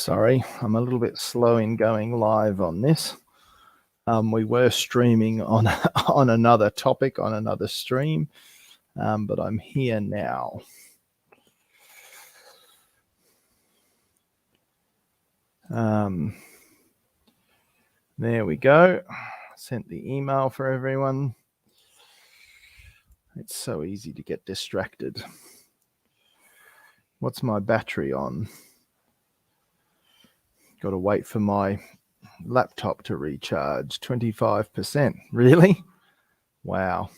Sorry, I'm a little bit slow in going live on this. We were streaming on on another topic, on another stream, but I'm here now. There we go. Sent the email for everyone. It's so easy to get distracted. What's my battery on? Got to wait for my laptop to recharge. 25%. Really? Wow.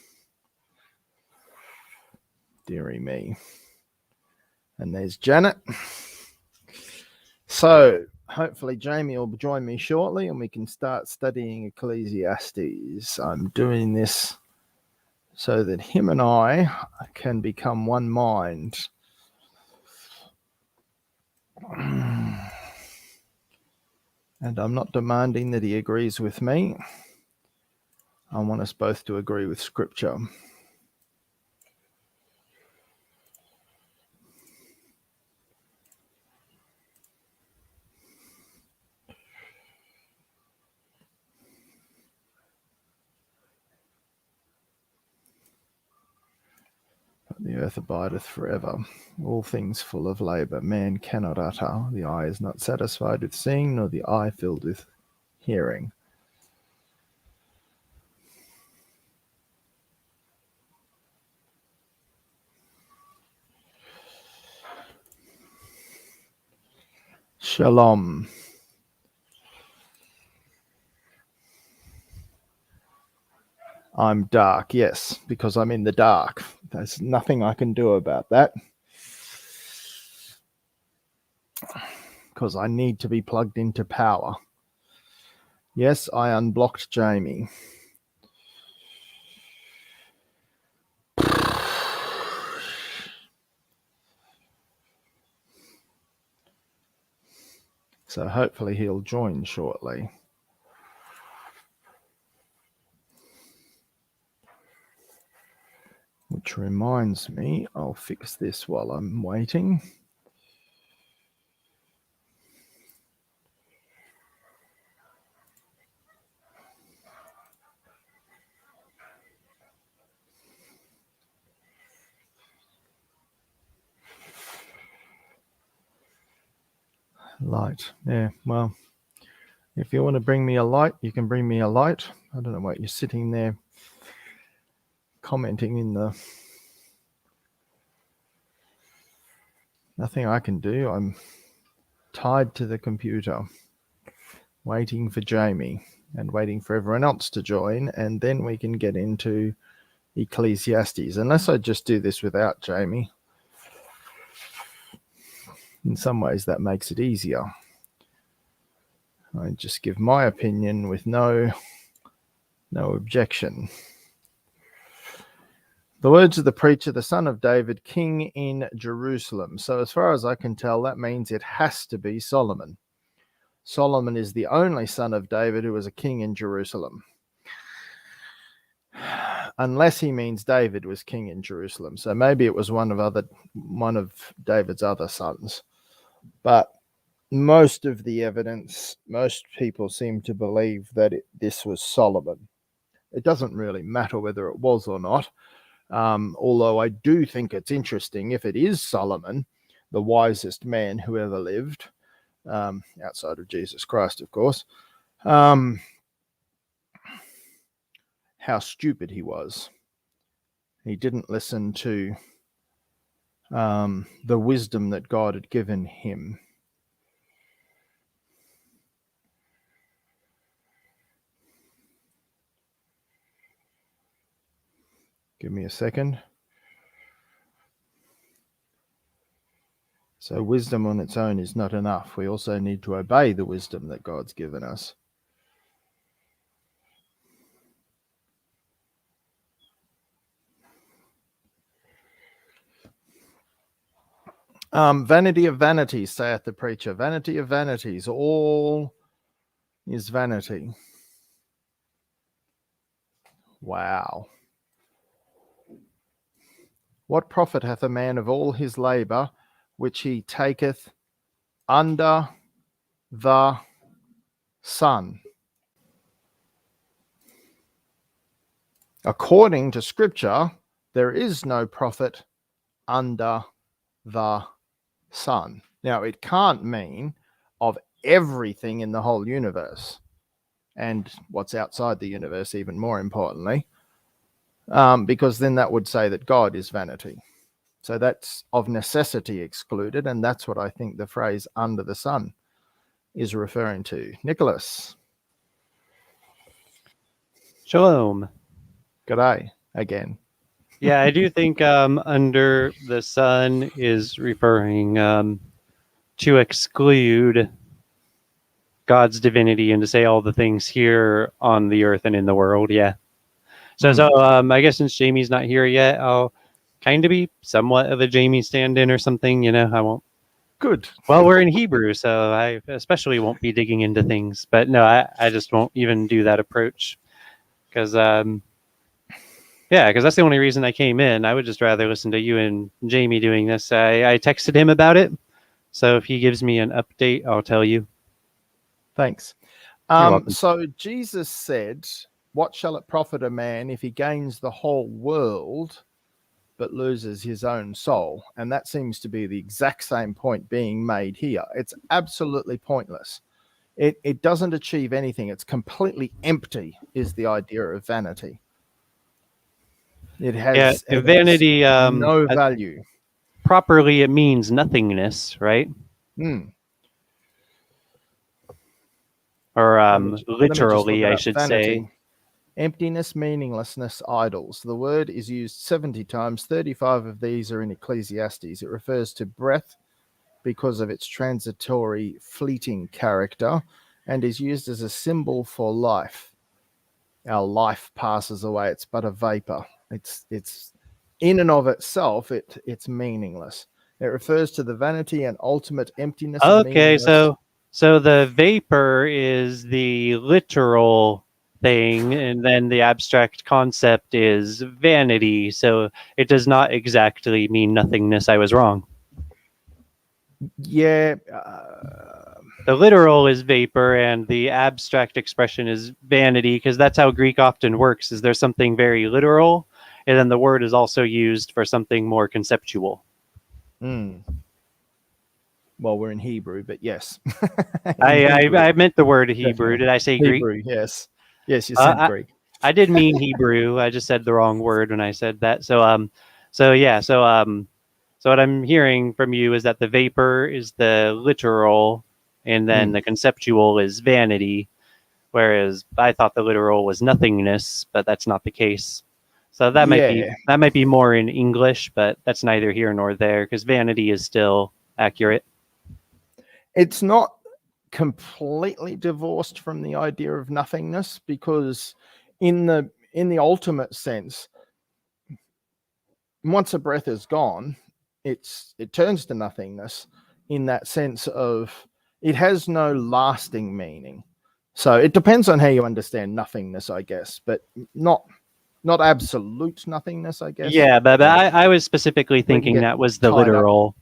Dearie me. And there's Janet. So hopefully Jamie will join me shortly and we can start studying Ecclesiastes. I'm doing this so that him and I can become one mind. And I'm not demanding that he agrees with me. I want us both to agree with Scripture. The earth abideth forever, all things full of labour. Man cannot utter. The eye is not satisfied with seeing, nor the eye filled with hearing. Shalom. I'm dark, yes, because I'm in the dark. There's nothing I can do about that. Because I need to be plugged into power. Yes, I unblocked Jamie. So hopefully he'll join shortly. Which reminds me, I'll fix this while I'm waiting. Light. Yeah, well, if you want to bring me a light, you can bring me a light. I don't know what you're sitting there commenting in the... Nothing I can do. I'm tied to the computer, waiting for Jamie and waiting for everyone else to join, and then we can get into Ecclesiastes, unless I just do this without Jamie. In some ways that makes it easier. I just give my opinion with no objection. The words of the preacher, the son of David, king in Jerusalem. So as far as I can tell, that means it has to be Solomon. Solomon is the only son of David who was a king in Jerusalem. Unless he means David was king in Jerusalem. So maybe it was one of David's other sons. But most of the evidence, most people seem to believe that this was Solomon. It doesn't really matter whether it was or not. Although I do think it's interesting if it is Solomon, the wisest man who ever lived, outside of Jesus Christ, of course, how stupid he was. He didn't listen to the wisdom that God had given him. Give me a second. So wisdom on its own is not enough. We also need to obey the wisdom that God's given us. Vanity of Vanity, saith the preacher. Vanity of vanities. All is vanity. Wow. What profit hath a man of all his labour, which he taketh under the Son. According to Scripture, there is no prophet under the sun. Now, it can't mean of everything in the whole universe and what's outside the universe, even more importantly, because then that would say that God is vanity. So that's of necessity excluded, and that's what I think the phrase under the sun is referring to. Nicholas. Shalom. G'day again. Yeah, I do think under the sun is referring to exclude God's divinity and to say all the things here on the earth and in the world. Yeah. So I guess since Jamie's not here yet, I'll kind of be somewhat of a Jamie stand-in or something. You know, I won't. Good. Well, we're in Hebrew, so I especially won't be digging into things. But no, I just won't even do that approach because yeah, because that's the only reason I came in. I would just rather listen to you and Jamie doing this. I texted him about it, so if he gives me an update, I'll tell you. Thanks. You're welcome. So Jesus said, what shall it profit a man if he gains the whole world but loses his own soul? And that seems to be the exact same point being made here. It's absolutely pointless. It doesn't achieve anything. It's completely empty, is the idea of vanity. It has, vanity. No value. Properly, it means nothingness, right? Or literally, I should say. Emptiness, meaninglessness, idols. The word is used 70 times. 35 of these are in Ecclesiastes. It refers to breath because of its transitory, fleeting character and is used as a symbol for life. Our life passes away. It's but a vapor. It's in and of itself, it's meaningless. It refers to the vanity and ultimate emptiness. Okay, so the vapor is the literal thing, and then the abstract concept is vanity. So it does not exactly mean nothingness. I was wrong. Yeah. The literal is vapor, and the abstract expression is vanity, because that's how Greek often works. Is there's something very literal, and then the word is also used for something more conceptual. Well, we're in Hebrew, but yes. I meant the word Hebrew. Did I say Hebrew, Greek? Yes, you said Greek. I did mean Hebrew. I just said the wrong word when I said that. So what I'm hearing from you is that the vapor is the literal, and then the conceptual is vanity, whereas I thought the literal was nothingness, but that's not the case. So that might be more in English, but that's neither here nor there, because vanity is still accurate. It's not completely divorced from the idea of nothingness, because in the ultimate sense, once a breath is gone, it turns to nothingness, in that sense of it has no lasting meaning. So it depends on how you understand nothingness, I guess, but not absolute nothingness, I guess. Yeah, but I was specifically thinking that was the literal.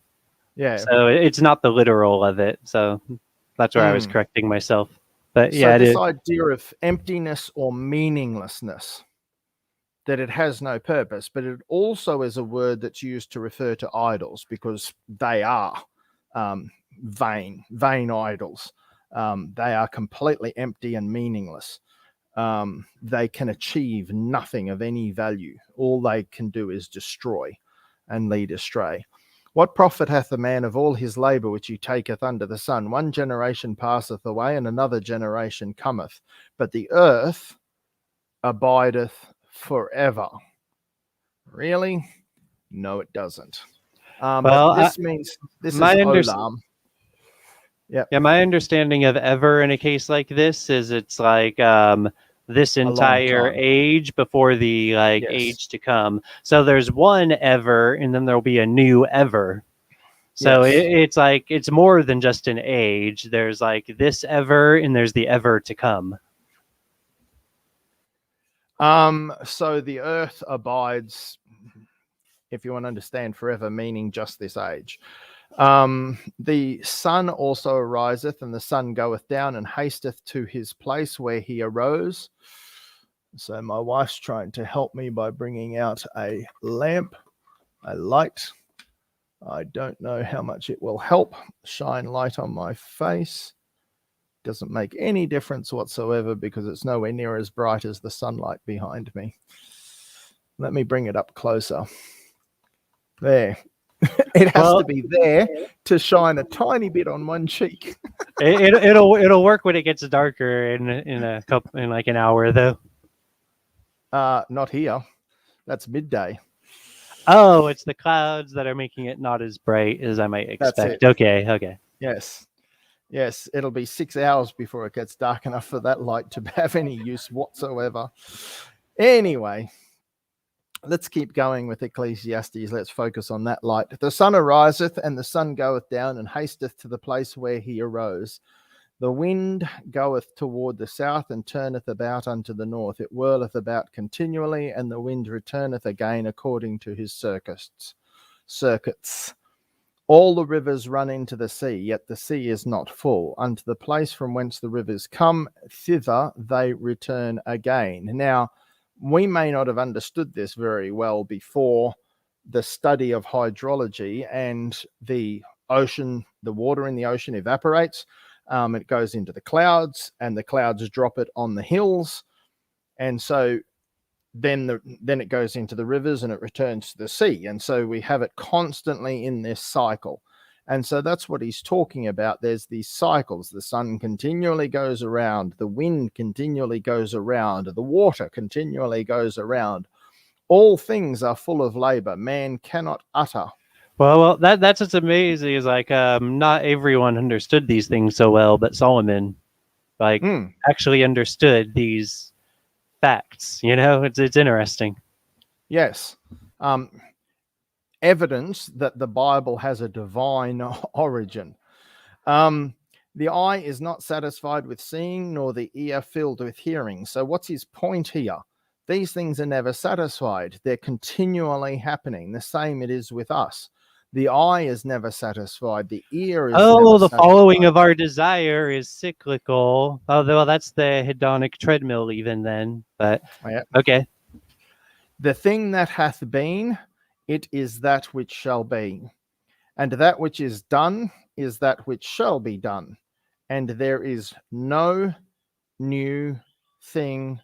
Yeah. So it's not the literal of it. So that's where I was correcting myself. But yeah, so this idea of emptiness or meaninglessness, that it has no purpose, but it also is a word that's used to refer to idols, because they are vain idols. They are completely empty and meaningless. They can achieve nothing of any value. All they can do is destroy and lead astray. What profit hath a man of all his labour which he taketh under the sun? One generation passeth away, and another generation cometh, but the earth abideth forever. Really? No, it doesn't. But this means this is olam. Yeah, my understanding of ever in a case like this is it's like this entire age before the age to come. So there's one ever, and then there'll be a new ever. So it's like it's more than just an age. There's like this ever, and there's the ever to come. So the earth abides, if you want to understand forever, meaning just this age. The sun also ariseth, and the sun goeth down and hasteth to his place where he arose. So my wife's trying to help me by bringing out a lamp, a light. I don't know how much it will help shine light on my face. Doesn't make any difference whatsoever because it's nowhere near as bright as the sunlight behind me. Let me bring it up closer. There. It has to be there to shine a tiny bit on one cheek. It'll work when it gets darker in like an hour though. Not here. That's midday. Oh, it's the clouds that are making it not as bright as I might expect. Okay. Yes, it'll be 6 hours before it gets dark enough for that light to have any use whatsoever. Anyway, let's keep going with Ecclesiastes. Let's focus on that light. The sun ariseth, and the sun goeth down, and hasteth to the place where he arose. The wind goeth toward the south, and turneth about unto the north. It whirleth about continually, and the wind returneth again according to his circuits. All the rivers run into the sea, yet the sea is not full. Unto the place from whence the rivers come, thither they return again. Now, we may not have understood this very well before the study of hydrology, and the ocean, the water in the ocean evaporates. It goes into the clouds, and the clouds drop it on the hills. And so then it goes into the rivers and it returns to the sea. And so we have it constantly in this cycle. And so that's what he's talking about. There's these cycles. The sun continually goes around. The wind continually goes around. The water continually goes around. All things are full of labor. Man cannot utter. Well, that's what's amazing is like not everyone understood these things so well, but Solomon actually understood these facts. You know, it's interesting. Yes. Evidence that the Bible has a divine origin. The eye is not satisfied with seeing, nor the ear filled with hearing. So what's his point here? These things are never satisfied. They're continually happening. The same it is with us. The eye is never satisfied. The ear is never the satisfied. following of our desire is cyclical. Oh, well, that's the hedonic treadmill even then. But okay. The thing that hath been, it is that which shall be. And that which is done is that which shall be done. And there is no new thing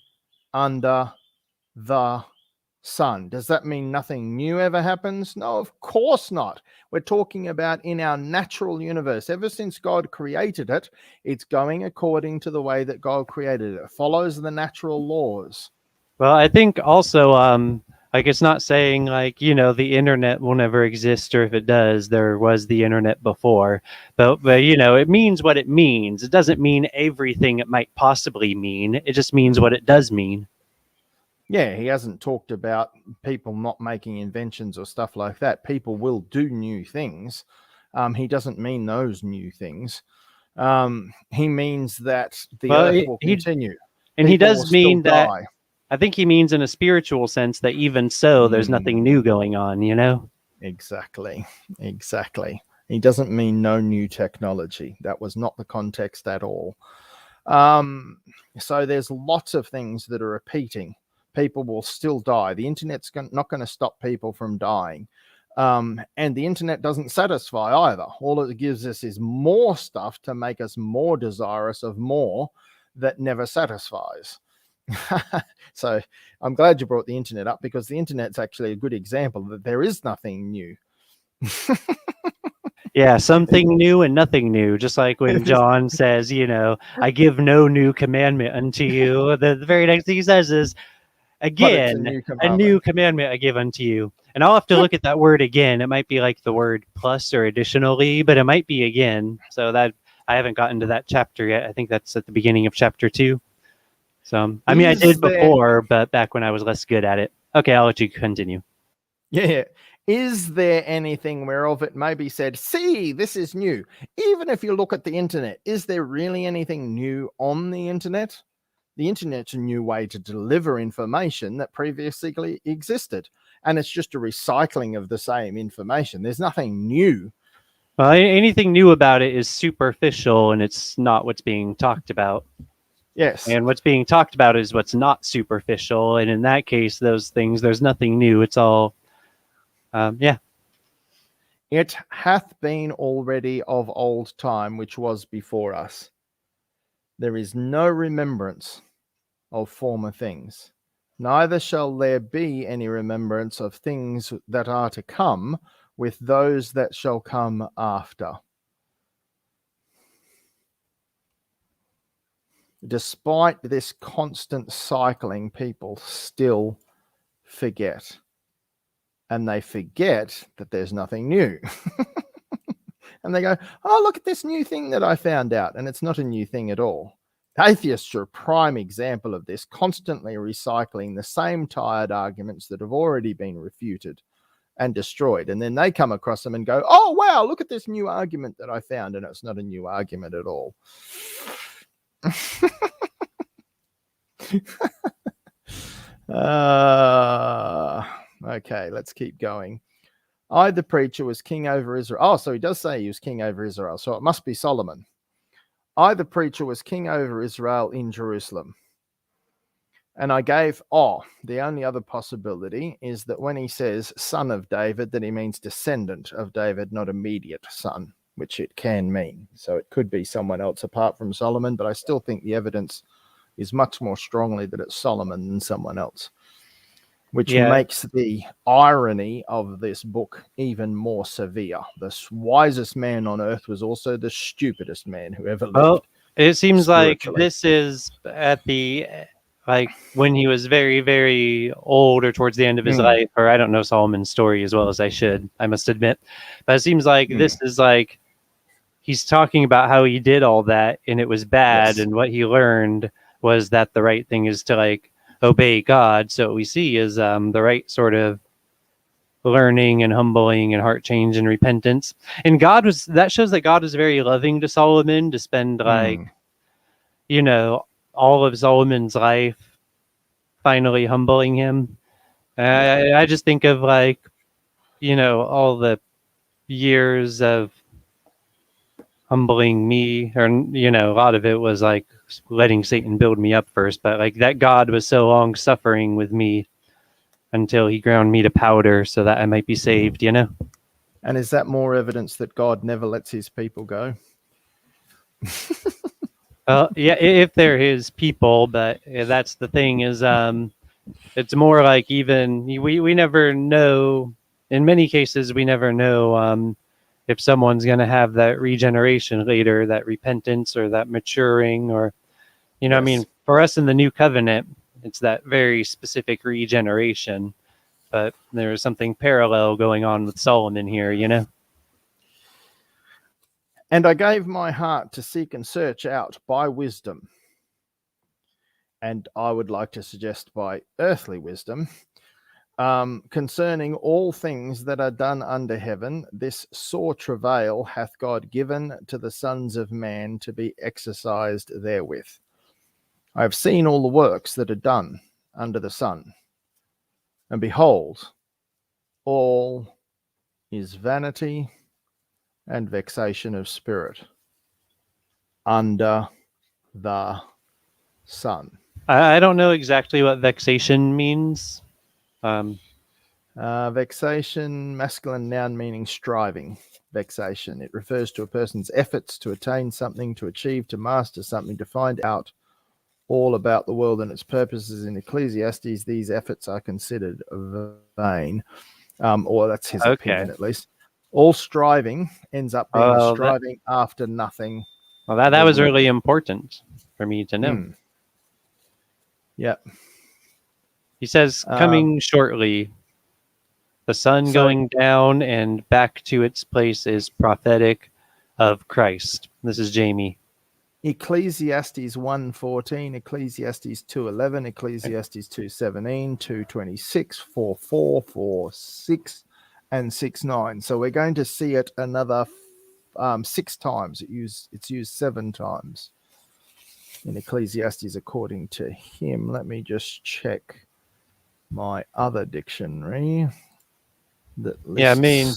under the sun. Does that mean nothing new ever happens? No, of course not. We're talking about in our natural universe. Ever since God created it, it's going according to the way that God created it. It follows the natural laws. Well, I think also, like it's not saying like, you know, the internet will never exist, or if it does, there was the internet before. But you know, it means what it means. It doesn't mean everything it might possibly mean. It just means what it does mean. Yeah, he hasn't talked about people not making inventions or stuff like that. People will do new things. He doesn't mean those new things. He means that the earth will continue. And he does mean that. I think he means in a spiritual sense that even so, there's nothing new going on, you know? Exactly. He doesn't mean no new technology. That was not the context at all. So there's lots of things that are repeating. People will still die. The internet's not going to stop people from dying. And the internet doesn't satisfy either. All it gives us is more stuff to make us more desirous of more that never satisfies. So I'm glad you brought the internet up, because the internet's actually a good example that there is nothing new. Yeah, something new and nothing new. Just like when John says, you know, I give no new commandment unto you. The very next thing he says is, again, a new commandment I give unto you. And I'll have to look at that word again. It might be like the word plus or additionally, but it might be again. So that I haven't gotten to that chapter yet. I think that's at the beginning of chapter 2. So, I mean, I did before, but back when I was less good at it. Okay, I'll let you continue. Yeah. Is there anything whereof it may be said, see, this is new? Even if you look at the internet, is there really anything new on the internet? The internet's a new way to deliver information that previously existed. And it's just a recycling of the same information. There's nothing new. Well, anything new about it is superficial, and it's not what's being talked about. Yes. And what's being talked about is what's not superficial. And in that case, those things, there's nothing new. It's all, yeah. It hath been already of old time, which was before us. There is no remembrance of former things, neither shall there be any remembrance of things that are to come with those that shall come after. Despite this constant cycling, people still forget. And they forget that there's nothing new. And they go, oh, look at this new thing that I found out. And it's not a new thing at all. Atheists are a prime example of this, constantly recycling the same tired arguments that have already been refuted and destroyed. And then they come across them and go, oh, wow, look at this new argument that I found. And it's not a new argument at all. Okay, let's keep going. I, the preacher, was king over Israel. Oh, so he does say he was king over Israel. So it must be Solomon. I, the preacher, was king over Israel in Jerusalem. And I gave, the only other possibility is that when he says son of David, that he means descendant of David, not immediate son, which it can mean. So it could be someone else apart from Solomon, but I still think the evidence is much more strongly that it's Solomon than someone else, which makes the irony of this book even more severe. The wisest man on earth was also the stupidest man who ever lived. Well, it seems like this is at the, like, when he was very, very old or towards the end of his life, or I don't know Solomon's story as well as I should, I must admit. But it seems like this is like, he's talking about how he did all that and it was bad. And what he learned was that the right thing is to like obey God. So what we see is the right sort of learning and humbling and heart change and repentance. And that shows that God was very loving to Solomon to spend like, you know, all of Solomon's life finally humbling him. I just think of like, you know, all the years of humbling me, or, you know, a lot of it was like letting Satan build me up first, but like that God was so long suffering with me until he ground me to powder so that I might be saved, you know? And is that more evidence that God never lets his people go? Well, yeah, if they're his people, but that's the thing is, it's more like even we never know. In many cases, we never know if someone's going to have that regeneration later, that repentance or that maturing, or, you know, I mean, for us in the new covenant, it's that very specific regeneration, but there's something parallel going on with Solomon here, you know? And I gave my heart to seek and search out by wisdom. And I would like to suggest by earthly wisdom, concerning all things that are done under heaven, this sore travail hath God given to the sons of man to be exercised therewith. I have seen all the works that are done under the sun, and behold, all is vanity and vexation of spirit under the sun. I don't know exactly what vexation means. Vexation, masculine noun meaning striving. Vexation. It refers to a person's efforts to attain something, to achieve, to master something, to find out all about the world and its purposes. In Ecclesiastes, these efforts are considered vain, or that's his opinion at least. All striving ends up being striving after nothing. Well, that was really important for me to know. Yep. He says, coming shortly, the sun going down and back to its place is prophetic of Christ. This is Jamie. Ecclesiastes 1:14, Ecclesiastes 2:11, Ecclesiastes 2:17, 2:26, 4:4, 4:6, and 6:9. So we're going to see it another 6 times. It's used 7 times in Ecclesiastes according to him. Let me just check my other dictionary. That lists... Yeah, I mean,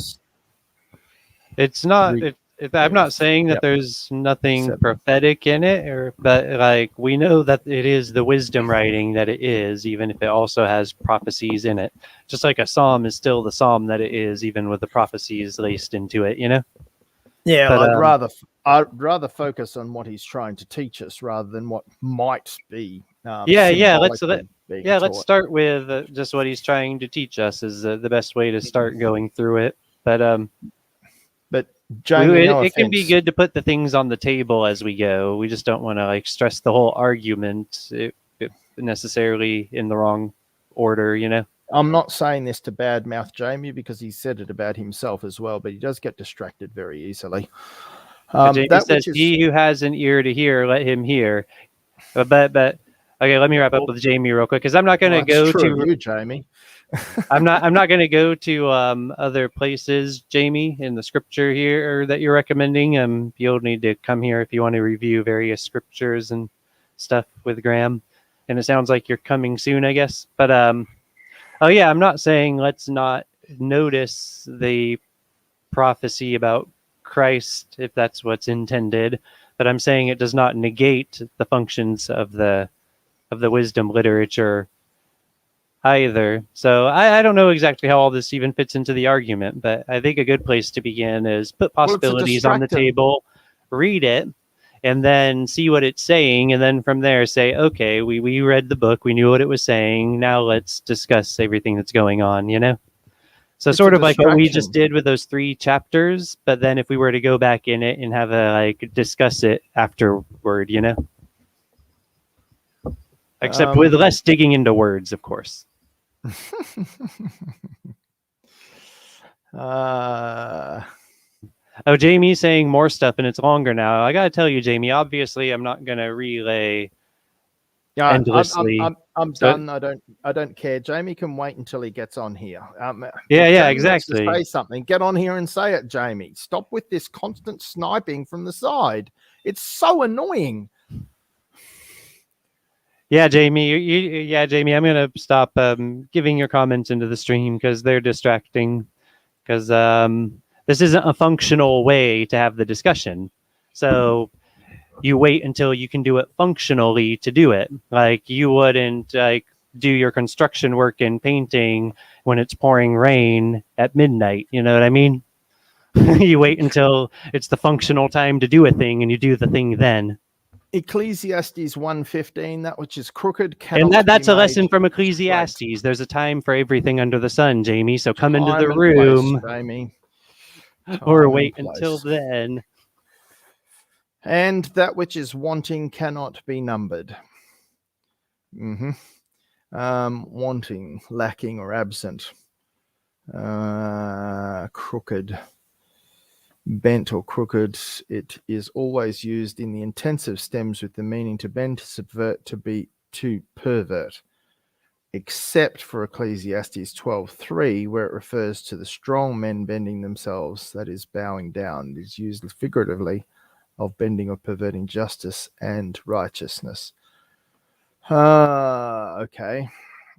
It's not. Re- I'm not saying that Yep. there's nothing 7. prophetic in it, but like we know that it is the wisdom writing that it is, even if it also has prophecies in it. Just like a psalm is still the psalm that it is, even with the prophecies laced into it. Yeah, But I'd rather focus on what he's trying to teach us rather than what might be let's symbolically being let's taught. start with just what he's trying to teach us is the best way to start going through it. But Jamie, no it can be offense. good to put the things on the table as we go. We just don't want to like stress the whole argument it necessarily in the wrong order. I'm not saying this to badmouth Jamie because he said it about himself as well, but he does get distracted very easily. Jamie That says, which is "He who has an ear to hear, let him hear." But okay, let me wrap up with Jamie real quick because I'm not going to go true to of you, Jamie. I'm not going to go to other places, Jamie, in the scripture here that you're recommending. You'll need to come here if you want to review various scriptures and stuff with Graham. And it sounds like you're coming soon, I guess. But oh yeah, I'm not saying let's not notice the prophecy about Christ if that's what's intended, but I'm saying it does not negate the functions of the wisdom literature either. So I don't know exactly how all this even fits into the argument, but I think a good place to begin is put possibilities on the table, read it, and then see what it's saying. And then from there say, okay, we read the book, we knew what it was saying. Now let's discuss everything that's going on, So It's sort of like what we just did with those 3 chapters, but then if we were to go back in it and have discuss it afterward, Except with less digging into words, of course. Oh, Jamie's saying more stuff and it's longer now. I gotta tell you, Jamie, obviously I'm not gonna relay endlessly. I'm done. I don't care. Jamie can wait until he gets on here. Exactly. To say something. Get on here and say it, Jamie. Stop with this constant sniping from the side. It's so annoying. Yeah, Jamie. Jamie. I'm gonna stop giving your comments into the stream because they're distracting. Because this isn't a functional way to have the discussion. So you wait until you can do it functionally to do it. Like you wouldn't do your construction work in painting when it's pouring rain at midnight. You know what I mean? You wait until it's the functional time to do a thing, and you do the thing then. Ecclesiastes 1:15, that which is crooked cannot and that's a lesson from Ecclesiastes. Straight. There's a time for everything under the sun, Jamie. So come into the room, place, Jamie. Or wait until then. And that which is wanting cannot be numbered. Wanting, lacking, or absent. Crooked. Bent or crooked, it is always used in the intensive stems with the meaning to bend, to subvert, to pervert, except for Ecclesiastes 12:3, where it refers to the strong men bending themselves, that is, bowing down. It is used figuratively of bending or perverting justice and righteousness. Okay,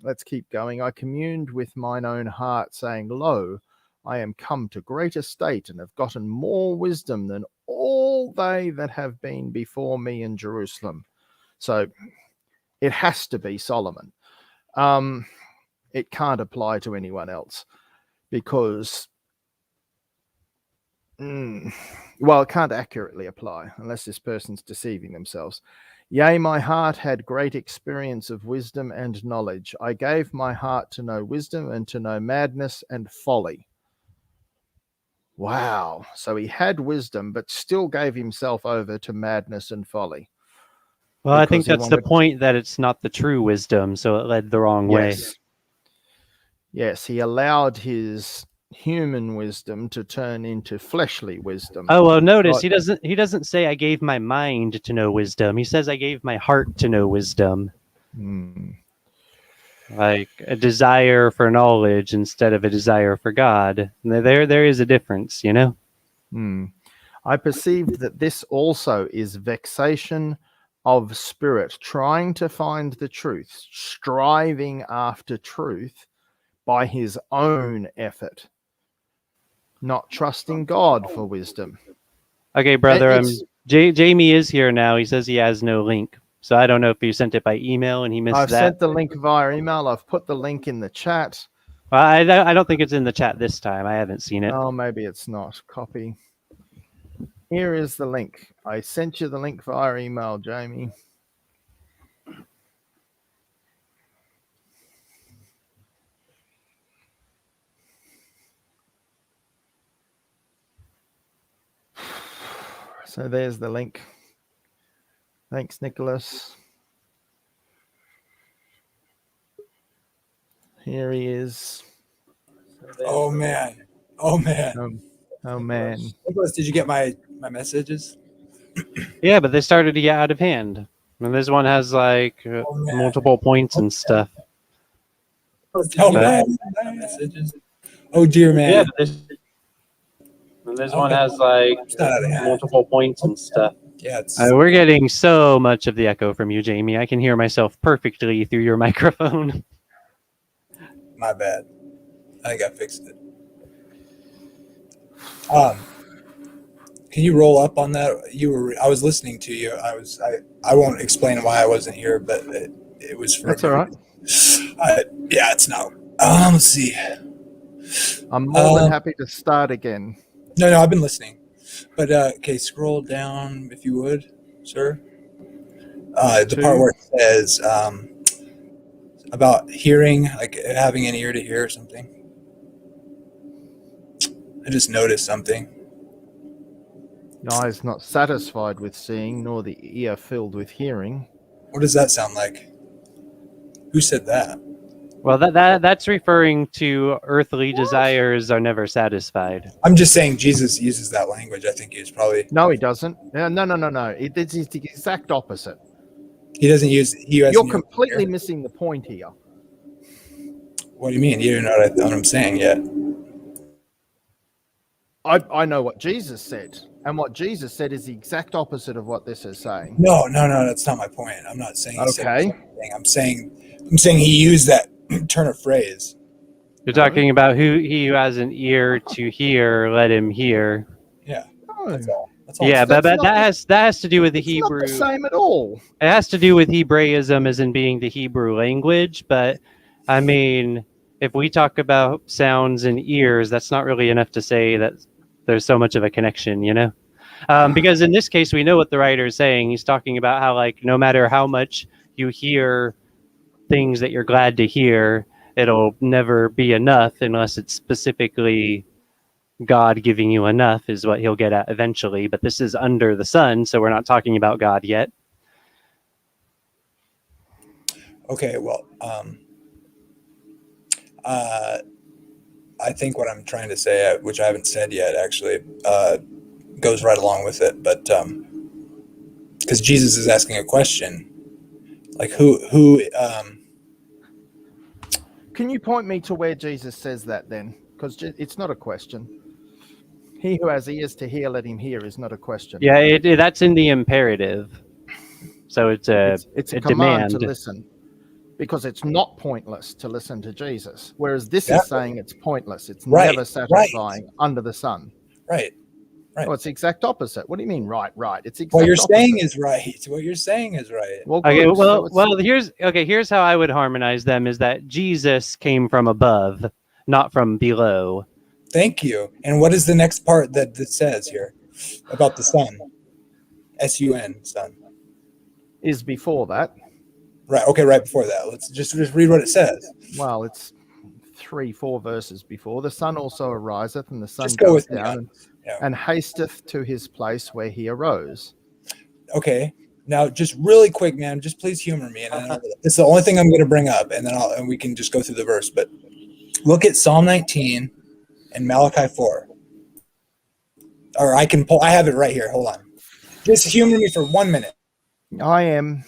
let's keep going. I communed with mine own heart, saying, Lo, I am come to great estate and have gotten more wisdom than all they that have been before me in Jerusalem. So it has to be Solomon. It can't apply to anyone else because, it can't accurately apply unless this person's deceiving themselves. Yea, my heart had great experience of wisdom and knowledge. I gave my heart to know wisdom and to know madness and folly. Wow. So he had wisdom, but still gave himself over to madness and folly. Well, I think that's the point, that it's not the true wisdom, so it led the wrong way. Yes, he allowed his human wisdom to turn into fleshly wisdom. Oh, well, notice he doesn't say I gave my mind to know wisdom. He says I gave my heart to know wisdom. Like a desire for knowledge instead of a desire for God. There is a difference, I perceived that this also is vexation of spirit, trying to find the truth, striving after truth by his own effort. not trusting God for wisdom. Okay, brother. It's- Jamie is here now. He says he has no link, so I don't know if you sent it by email and he missed I've that. sent the link via email. I've put the link in the chat. Well, I don't think it's in the chat this time. I haven't seen it. Oh, maybe it's not. Copy. Here is the link. I sent you the link via email, Jamie. So there's the link. Thanks, Nicholas. Here he is. Oh man. Oh man. Oh man. Nicholas, did you get my messages? Yeah, but they started to get out of hand. And this one has like multiple points and stuff. Oh man. Messages. Oh dear man. Yeah, but this one has like It's not out of hand. multiple points and stuff. Yeah, it's We're getting so much of the echo from you, Jamie. I can hear myself perfectly through your microphone. my bad. I think I fixed it. Can you roll up on that? I was listening to you. I won't explain why I wasn't here, but it was for That's all right. yeah, it's not. Let's see. I'm more than happy to start again. No, I've been listening. But okay, scroll down if you would, sir. The part where it says about hearing, like having an ear to hear or something. I just noticed something. The eye is not satisfied with seeing, nor the ear filled with hearing. What does that sound like? Who said that? Well, that's referring to earthly desires are never satisfied. I'm just saying Jesus uses that language. I think he's probably... No, he doesn't. No. It's the exact opposite. He doesn't use... You're completely missing the point here. What do you mean? You don't know what I'm saying yet. I know what Jesus said. And what Jesus said is the exact opposite of what this is saying. No, that's not my point. I'm not saying he said Okay. I'm saying he used that turn of phrase. You're talking about he who has an ear to hear, let him hear. Yeah. Oh, That's all. Yeah, but That's that has to do with the it's Hebrew. not the same at all. It has to do with Hebraism as in being the Hebrew language, but I mean, if we talk about sounds and ears, that's not really enough to say that there's so much of a connection, you know? Because in this case, we know what the writer is saying. He's talking about how, like, no matter how much you hear things that you're glad to hear, it'll never be enough unless it's specifically God giving you enough is what he'll get at eventually. But this is under the sun, so we're not talking about God yet. Okay, well, I think what I'm trying to say, which I haven't said yet, actually, goes right along with it. But because Jesus is asking a question, like who Can you point me to where Jesus says that then? Because it's not a question. He who has ears to hear, let him hear is not a question. Yeah, that's in the imperative. So it's a command demand to listen. Because it's not pointless to listen to Jesus. Whereas this is saying it's pointless. It's never satisfying under the sun. Right. Oh, it's the exact opposite. What do you mean, right? It's exact what you're opposite. saying is right. What you're saying is right. Well, okay. good. Well, here's how I would harmonize them: is that Jesus came from above, not from below. Thank you. And what is the next part that says here about the sun? S-U-N, sun. Is before that. Right. Okay. Right before that. Let's just read what it says. Well, it's 3-4 verses before. The sun also ariseth, and the sun Just go goes with me down Yeah. and hasteth to his place where he arose. Okay. Now, just really quick, man. Just please humor me, and it's the only thing I'm going to bring up, and then we can just go through the verse. But look at Psalm 19 and Malachi 4. Or I have it right here. Hold on. Just humor me for 1 minute. I am.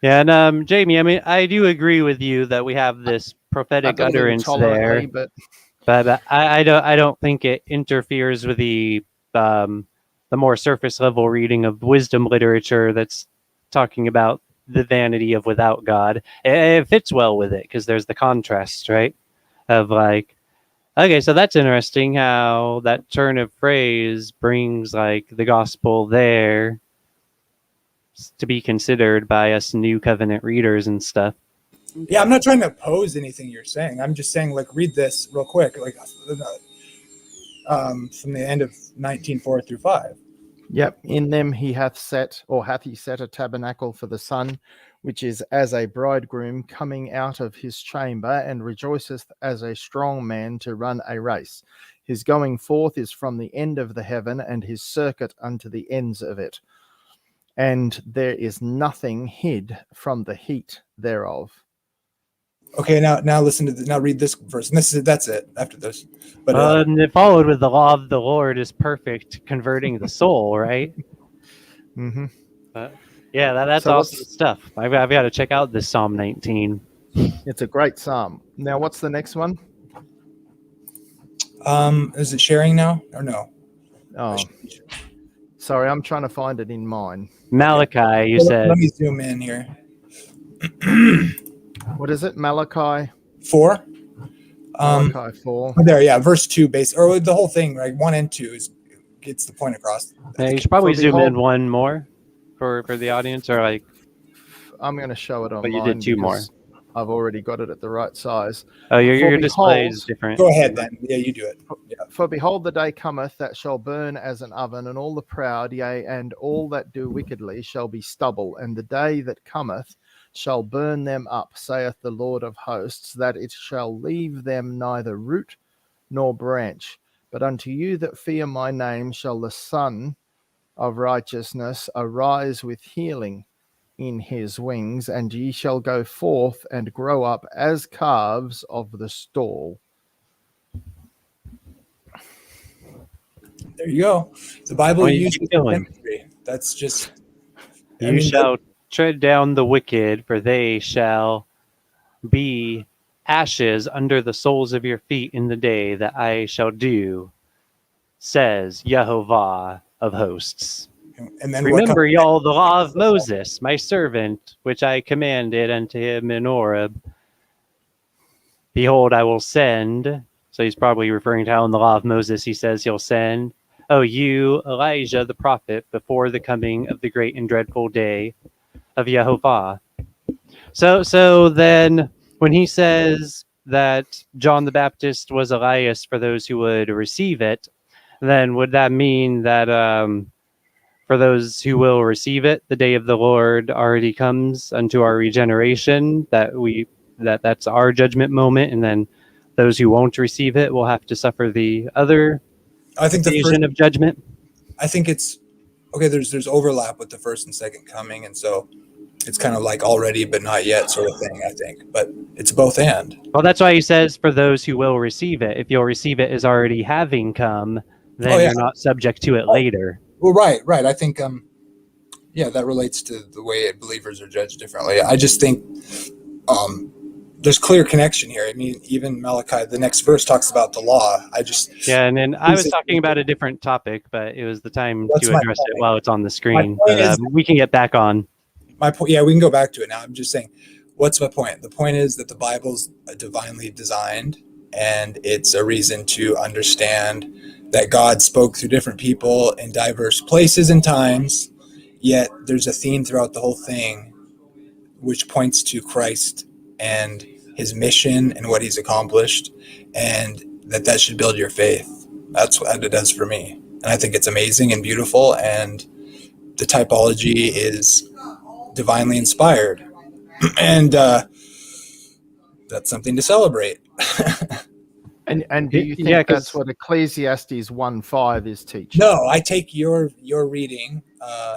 Yeah, and Jamie, I mean, I do agree with you that we have this prophetic utterance there, but I don't think it interferes with the more surface level reading of wisdom literature that's talking about the vanity of without God. It fits well with it because there's the contrast, right? Of like Okay, so that's interesting how that turn of phrase brings like the gospel there to be considered by us new covenant readers and stuff. Yeah, I'm not trying to oppose anything you're saying. I'm just saying, like, read this real quick, like, from the end of 19:4 through 5. Yep. In them he hath set, or hath he set a tabernacle for the sun, which is as a bridegroom coming out of his chamber, and rejoiceth as a strong man to run a race. His going forth is from the end of the heaven, and his circuit unto the ends of it. And there is nothing hid from the heat thereof. Okay, now listen to now read this verse, and that's it after this. But And it followed with the law of the Lord is perfect, converting the soul, right? Mm-hmm. Yeah, that's So awesome stuff. I've got to check out this Psalm 19. It's a great psalm. Now, what's the next one? is it sharing now or no? Oh, sorry, I'm trying to find it in mine. Malachi, you said. Let me zoom in here. What is it? Malachi 4. Malachi 4. There, yeah, verse 2, or the whole thing, right? 1 and 2 gets the point across. Yeah, you should probably zoom in one more for the audience, or like. I'm going to show it online. But you did 2 more. I've already got it at the right size. Oh, your display is different. Go ahead then. Yeah, you do it. Yeah. For behold, the day cometh that shall burn as an oven, and all the proud, yea, and all that do wickedly shall be stubble. And the day that cometh shall burn them up, saith the Lord of hosts, that it shall leave them neither root nor branch. But unto you that fear my name shall the Son of righteousness arise with healing in his wings, and ye shall go forth and grow up as calves of the stall. There you go. The Bible uses going. imagery. That's just. You shall tread down the wicked, for they shall be ashes under the soles of your feet in the day that I shall do, says Yehovah of hosts. And then remember, y'all, the law of Moses, my servant, which I commanded unto him in Horeb. Behold, I will send. So he's probably referring to how in the law of Moses he says he'll send. Oh, you, Elijah the prophet, before the coming of the great and dreadful day of Yehovah. So then when he says that John the Baptist was Elias for those who would receive it, then would that mean that for those who will receive it, the day of the Lord already comes unto our regeneration, that's our judgment moment, and then those who won't receive it will have to suffer the other occasion of judgment? I think it's okay. There's overlap with the first and second coming, and so it's kind of like already but not yet sort of thing, I think. But it's both and. Well, that's why he says for those who will receive it. If you'll receive it as already having come, then you're not subject to it later. Well, right. I think, that relates to the way believers are judged differently. I just think there's clear connection here. I mean, even Malachi, the next verse talks about the law. And then I was talking about a different topic, but it was the time to address it while it's on the screen. But we can get back on. My point, we can go back to it now. I'm just saying, what's my point? The point is that the Bible's divinely designed, and it's a reason to understand that God spoke through different people in diverse places and times, yet there's a theme throughout the whole thing which points to Christ and his mission and what he's accomplished, and that should build your faith. That's what it does for me. And I think it's amazing and beautiful, and the typology is divinely inspired. And that's something to celebrate. And do you think that's what Ecclesiastes 1:5 is teaching? No, I take your reading,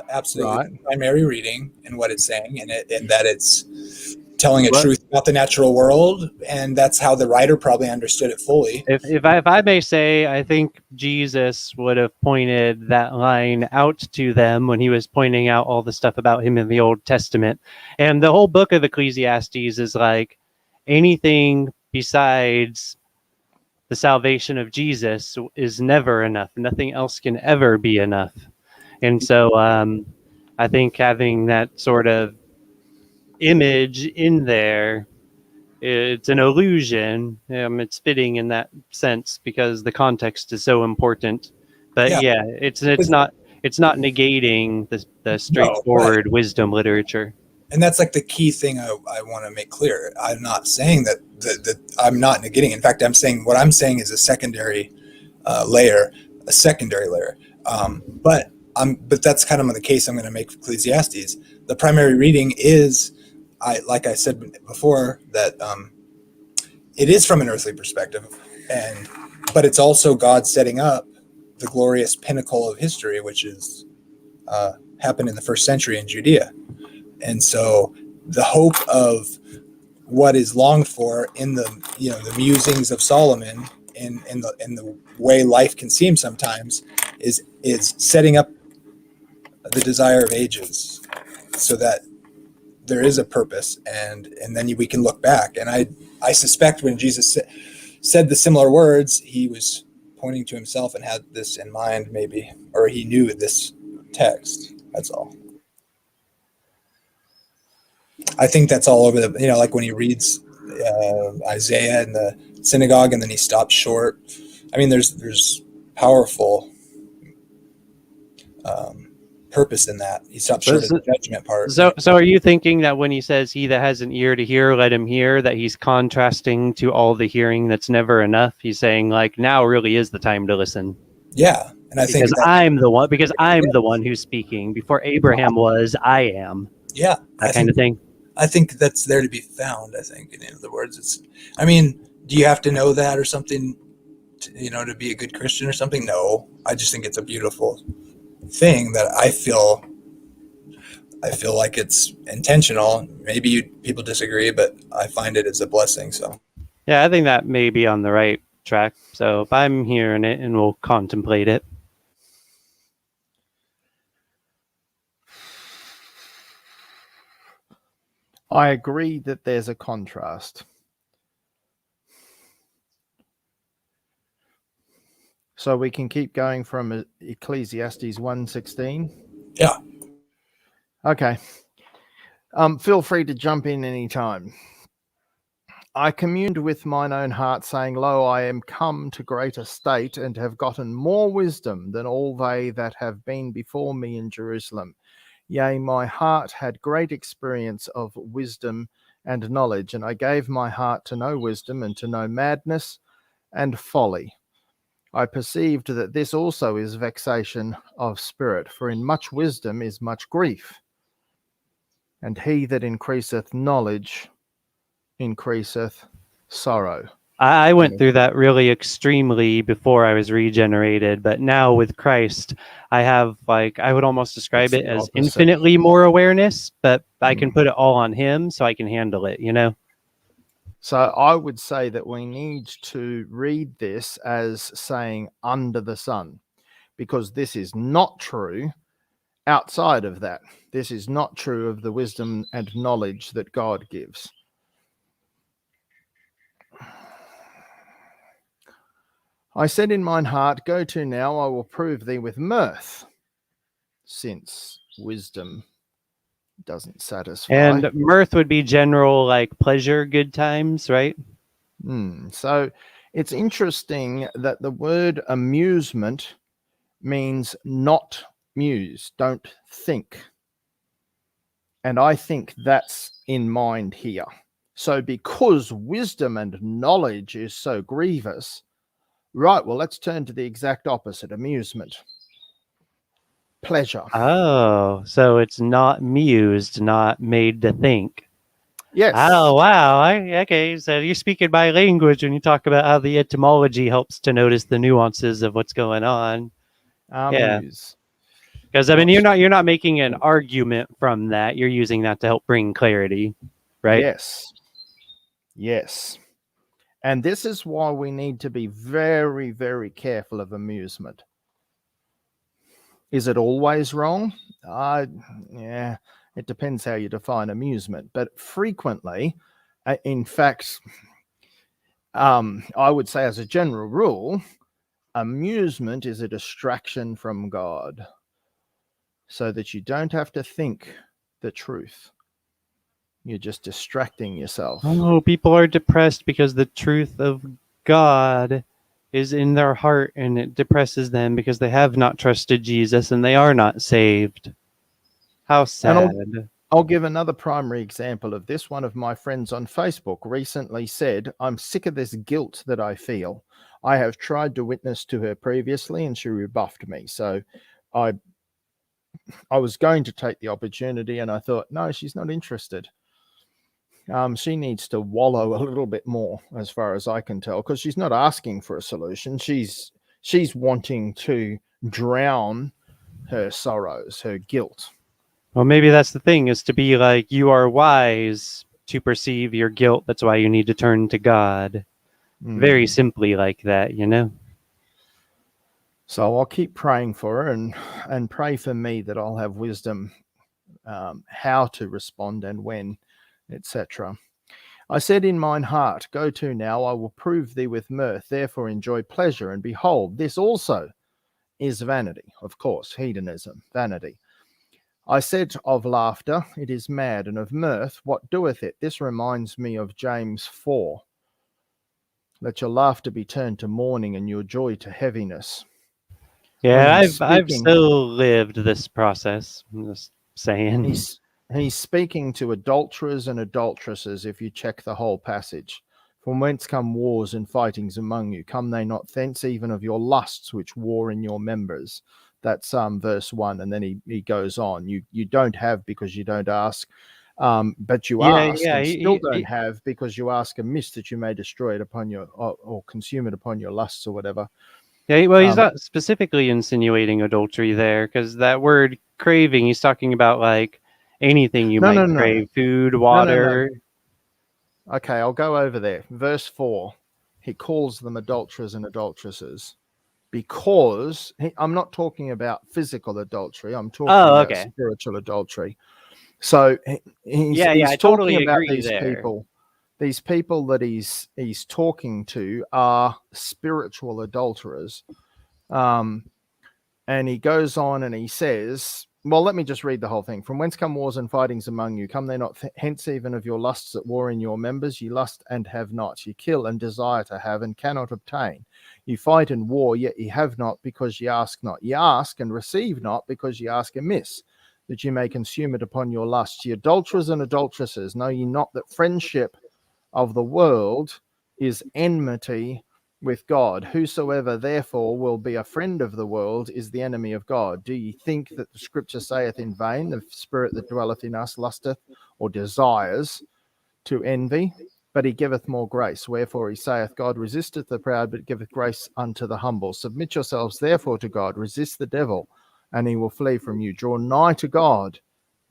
absolutely primary reading, and what it's saying, and that it's telling a truth about the natural world, and that's how the writer probably understood it fully. If I may say, I think Jesus would have pointed that line out to them when he was pointing out all the stuff about him in the Old Testament. And the whole book of Ecclesiastes is like anything besides the salvation of Jesus is never enough. Nothing else can ever be enough. And so I think having that sort of image in there it's an illusion. It's fitting in that sense because the context is so important. But Yeah. it's not negating the No, right. straightforward wisdom literature. And that's like the key thing I want to make clear. I'm not saying that I'm not negating. In fact, what I'm saying is a secondary layer, a secondary layer. But that's kind of the case I'm going to make for Ecclesiastes. The primary reading is, like I said before, that it is from an earthly perspective, but it's also God setting up the glorious pinnacle of history, which is happened in the first century in Judea. And so the hope of what is longed for in the musings of Solomon in the way life can seem sometimes is setting up the desire of ages so that there is a purpose, and then we can look back. And I suspect when Jesus said the similar words, he was pointing to himself and had this in mind, maybe, or he knew this text. That's all. I think that's all over like when he reads Isaiah in the synagogue and then he stops short. I mean, there's powerful purpose in that. He stops short of the judgment part. So are you thinking that when he says, "He that has an ear to hear, let him hear," that he's contrasting to all the hearing that's never enough? He's saying, like, now really is the time to listen. Yeah, and I think because I'm the one who's speaking. Before Abraham was, I am. Yeah, that kind of thing. I think that's there to be found. I think, in other words, I mean, do you have to know that or something, to be a good Christian or something? No, I just think it's a beautiful thing that I feel like it's intentional. Maybe people disagree, but I find it as a blessing. So yeah, I think that may be on the right track. So if I'm hearing it, and we'll contemplate it. I agree that there's a contrast. So we can keep going from Ecclesiastes 1:16. Yeah. Okay. Feel free to jump in anytime. I communed with mine own heart, saying, Lo, I am come to great estate, and have gotten more wisdom than all they that have been before me in Jerusalem. Yea, my heart had great experience of wisdom and knowledge, and I gave my heart to know wisdom and to know madness and folly. I perceived that this also is vexation of spirit, for in much wisdom is much grief. And he that increaseth knowledge increaseth sorrow. I went through that really extremely before I was regenerated, but now with Christ, I have, I would almost describe it as infinitely more awareness, but I can put it all on him so I can handle it, So I would say that we need to read this as saying under the sun, because this is not true outside of that. This is not true of the wisdom and knowledge that God gives. I said in mine heart, Go to now, I will prove thee with mirth, since wisdom doesn't satisfy. And mirth would be general, like pleasure, good times, right? So it's interesting that the word amusement means not muse, don't think. And I think that's in mind here. So because wisdom and knowledge is so grievous, right, well, let's turn to the exact opposite, amusement. Pleasure. Oh, so it's not mused, not made to think. Yes. Oh, wow. Okay, so you're speaking my language when you talk about how the etymology helps to notice the nuances of what's going on. Amuse. Because I mean, you're not making an argument from that. You're using that to help bring clarity, right? Yes. And this is why we need to be very, very careful of amusement. Is it always wrong? Yeah, it depends how you define amusement. But frequently, in fact, I would say as a general rule, amusement is a distraction from God, so that you don't have to think the truth. You're just distracting yourself. Oh, people are depressed because the truth of God is in their heart, and it depresses them because they have not trusted Jesus and they are not saved. How sad. I'll give another primary example of this. One of my friends on Facebook recently said, I'm sick of this guilt that I feel. I have tried to witness to her previously and she rebuffed me. So I was going to take the opportunity and I thought, no, she's not interested. She needs to wallow a little bit more, as far as I can tell, because she's not asking for a solution. She's wanting to drown her sorrows, her guilt. Well, maybe that's the thing, is to be like, you are wise to perceive your guilt. That's why you need to turn to God. Very simply like that, you know? So I'll keep praying for her and pray for me that I'll have wisdom how to respond and when, etc. I said in mine heart, go to now, I will prove thee with mirth, therefore enjoy pleasure, and behold, this also is vanity. Of course, hedonism, vanity. I said of laughter, it is mad, and of mirth, what doeth it? This reminds me of James 4. Let your laughter be turned to mourning and your joy to heaviness. Yeah, I've still lived this process. I'm just saying. He's speaking to adulterers and adulteresses, if you check the whole passage. From whence come wars and fightings among you? Come they not thence, even of your lusts which war in your members? That's verse 1, and then he goes on. You don't have because you don't ask, but you ask and still don't have because you ask amiss, that you may destroy it upon your or consume it upon your lusts or whatever. Yeah, well, he's not specifically insinuating adultery there, because that word craving, he's talking about like anything you might crave, food, water. No. Okay, I'll go over there. Verse 4, he calls them adulterers and adulteresses because I'm not talking about physical adultery. I'm talking about spiritual adultery. So he's talking totally about agree these there. people. These people that he's talking to are spiritual adulterers. And he goes on and he says, well, let me just read the whole thing. From whence come wars and fightings among you? Come they not hence even of your lusts that war in your members? You lust and have not. You kill and desire to have and cannot obtain. You fight and war, yet ye have not, because ye ask not. Ye ask and receive not, because ye ask amiss, that ye may consume it upon your lusts. Ye adulterers and adulteresses, know ye not that friendship of the world is enmity with God? Whosoever therefore will be a friend of the world is the enemy of God. Do ye think that the scripture saith in vain, the spirit that dwelleth in us lusteth or desires to envy? But he giveth more grace. Wherefore he saith, God resisteth the proud, but giveth grace unto the humble. Submit yourselves therefore to God, resist the devil, and he will flee from you. Draw nigh to God,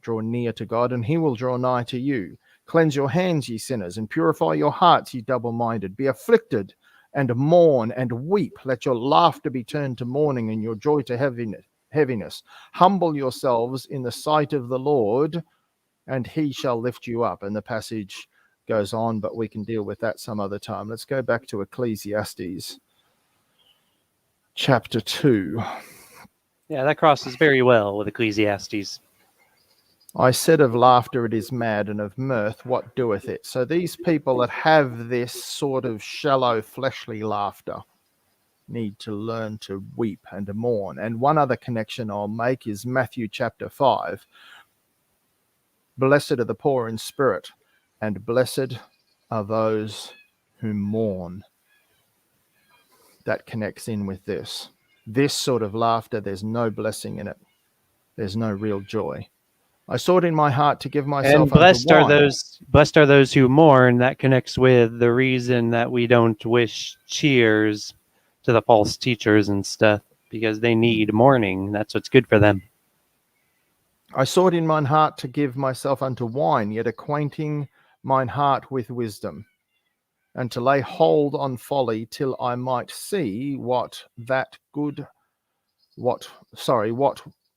draw near to God, and he will draw nigh to you. Cleanse your hands, ye sinners, and purify your hearts, ye double-minded. Be afflicted and mourn and weep. Let your laughter be turned to mourning and your joy to heaviness. Humble yourselves in the sight of the Lord, and he shall lift you up. And the passage goes on, but we can deal with that some other time. Let's go back to Ecclesiastes chapter 2. Yeah, that crosses very well with Ecclesiastes. I said of laughter, it is mad, and of mirth, what doeth it? So these people that have this sort of shallow, fleshly laughter need to learn to weep and to mourn. And one other connection I'll make is Matthew chapter 5. Blessed are the poor in spirit, and blessed are those who mourn. That connects in with this. This sort of laughter, there's no blessing in it. There's no real joy. I sought in my heart to give myself and blessed unto wine. Blessed are those who mourn. That connects with the reason that we don't wish cheers to the false teachers and stuff, because they need mourning. That's what's good for them. I sought in mine heart to give myself unto wine, yet acquainting mine heart with wisdom, and to lay hold on folly till I might see what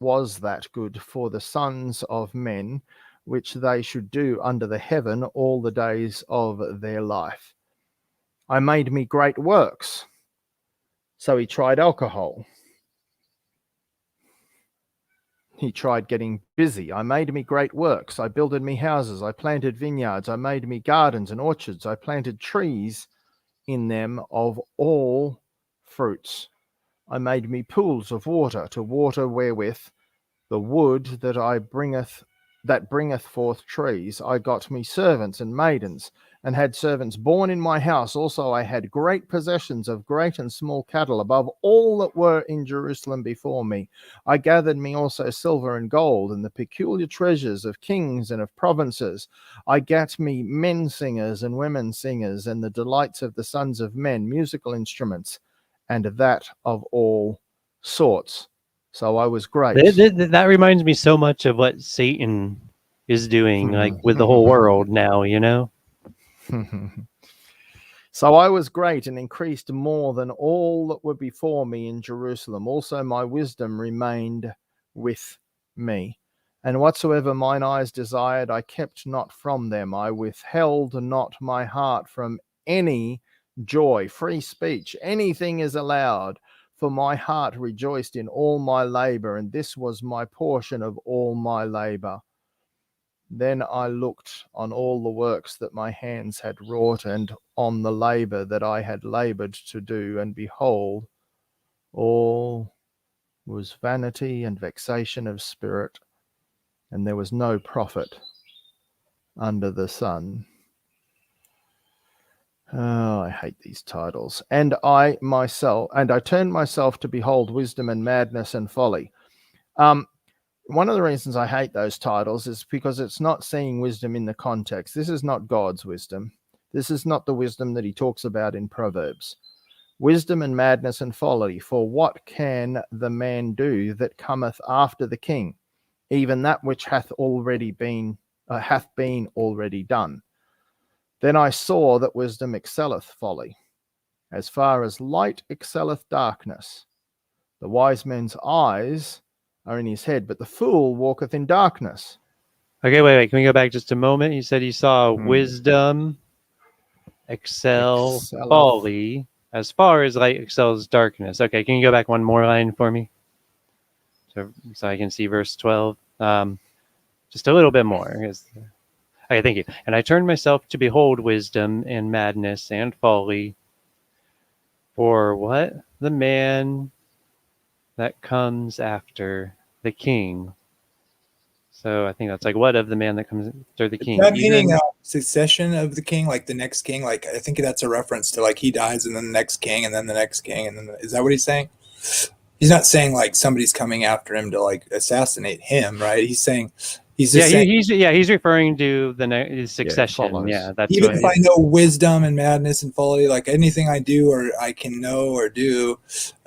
was that good for the sons of men, which they should do under the heaven all the days of their life. I made me great works. So he tried alcohol. he tried getting busy. I made me great works. I builded me houses. I planted vineyards. I made me gardens and orchards. I planted trees in them of all fruits. I made me pools of water to water wherewith the wood that bringeth forth trees. I got me servants and maidens, and had servants born in my house. Also I had great possessions of great and small cattle, above all that were in Jerusalem before me. I gathered me also silver and gold, and the peculiar treasures of kings and of provinces. I gat me men singers and women singers, and the delights of the sons of men, musical instruments, and that of all sorts. So I was great. That reminds me so much of what Satan is doing, like with the whole world now, you know? So I was great and increased more than all that were before me in Jerusalem. Also my wisdom remained with me. And whatsoever mine eyes desired, I kept not from them. I withheld not my heart from any joy, free speech. Anything is allowed. For my heart rejoiced in all my labor, and this was my portion of all my labor. Then I looked on all the works that my hands had wrought, and on the labor that I had labored to do, and behold, all was vanity and vexation of spirit, and there was no profit under the sun. Oh, I hate these titles. And I turned myself to behold wisdom and madness and folly. One of the reasons I hate those titles is because it's not seeing wisdom in the context. This is not God's wisdom. This is not the wisdom that he talks about in Proverbs. Wisdom and madness and folly. For what can the man do that cometh after the king? Even that which hath been already done. Then I saw that wisdom excelleth folly, as far as light excelleth darkness. The wise man's eyes are in his head, but the fool walketh in darkness. Okay, wait. Can we go back just a moment? You said you saw wisdom excel folly, as far as light excels darkness. Okay, can you go back one more line for me? So I can see verse 12. Just a little bit more. Okay, thank you. And I turned myself to behold wisdom and madness and folly. For what? The man that comes after the king. So I think that's like, what of the man that comes after the king? Is that meaning succession of the king, like the next king? Like, I think that's a reference to like he dies and then the next king and then the next king. And then is that what he's saying? He's not saying like somebody's coming after him to like assassinate him, right? He's saying he's referring to the succession. Yeah, that's even if I know wisdom and madness and folly, like anything I do or I can know or do,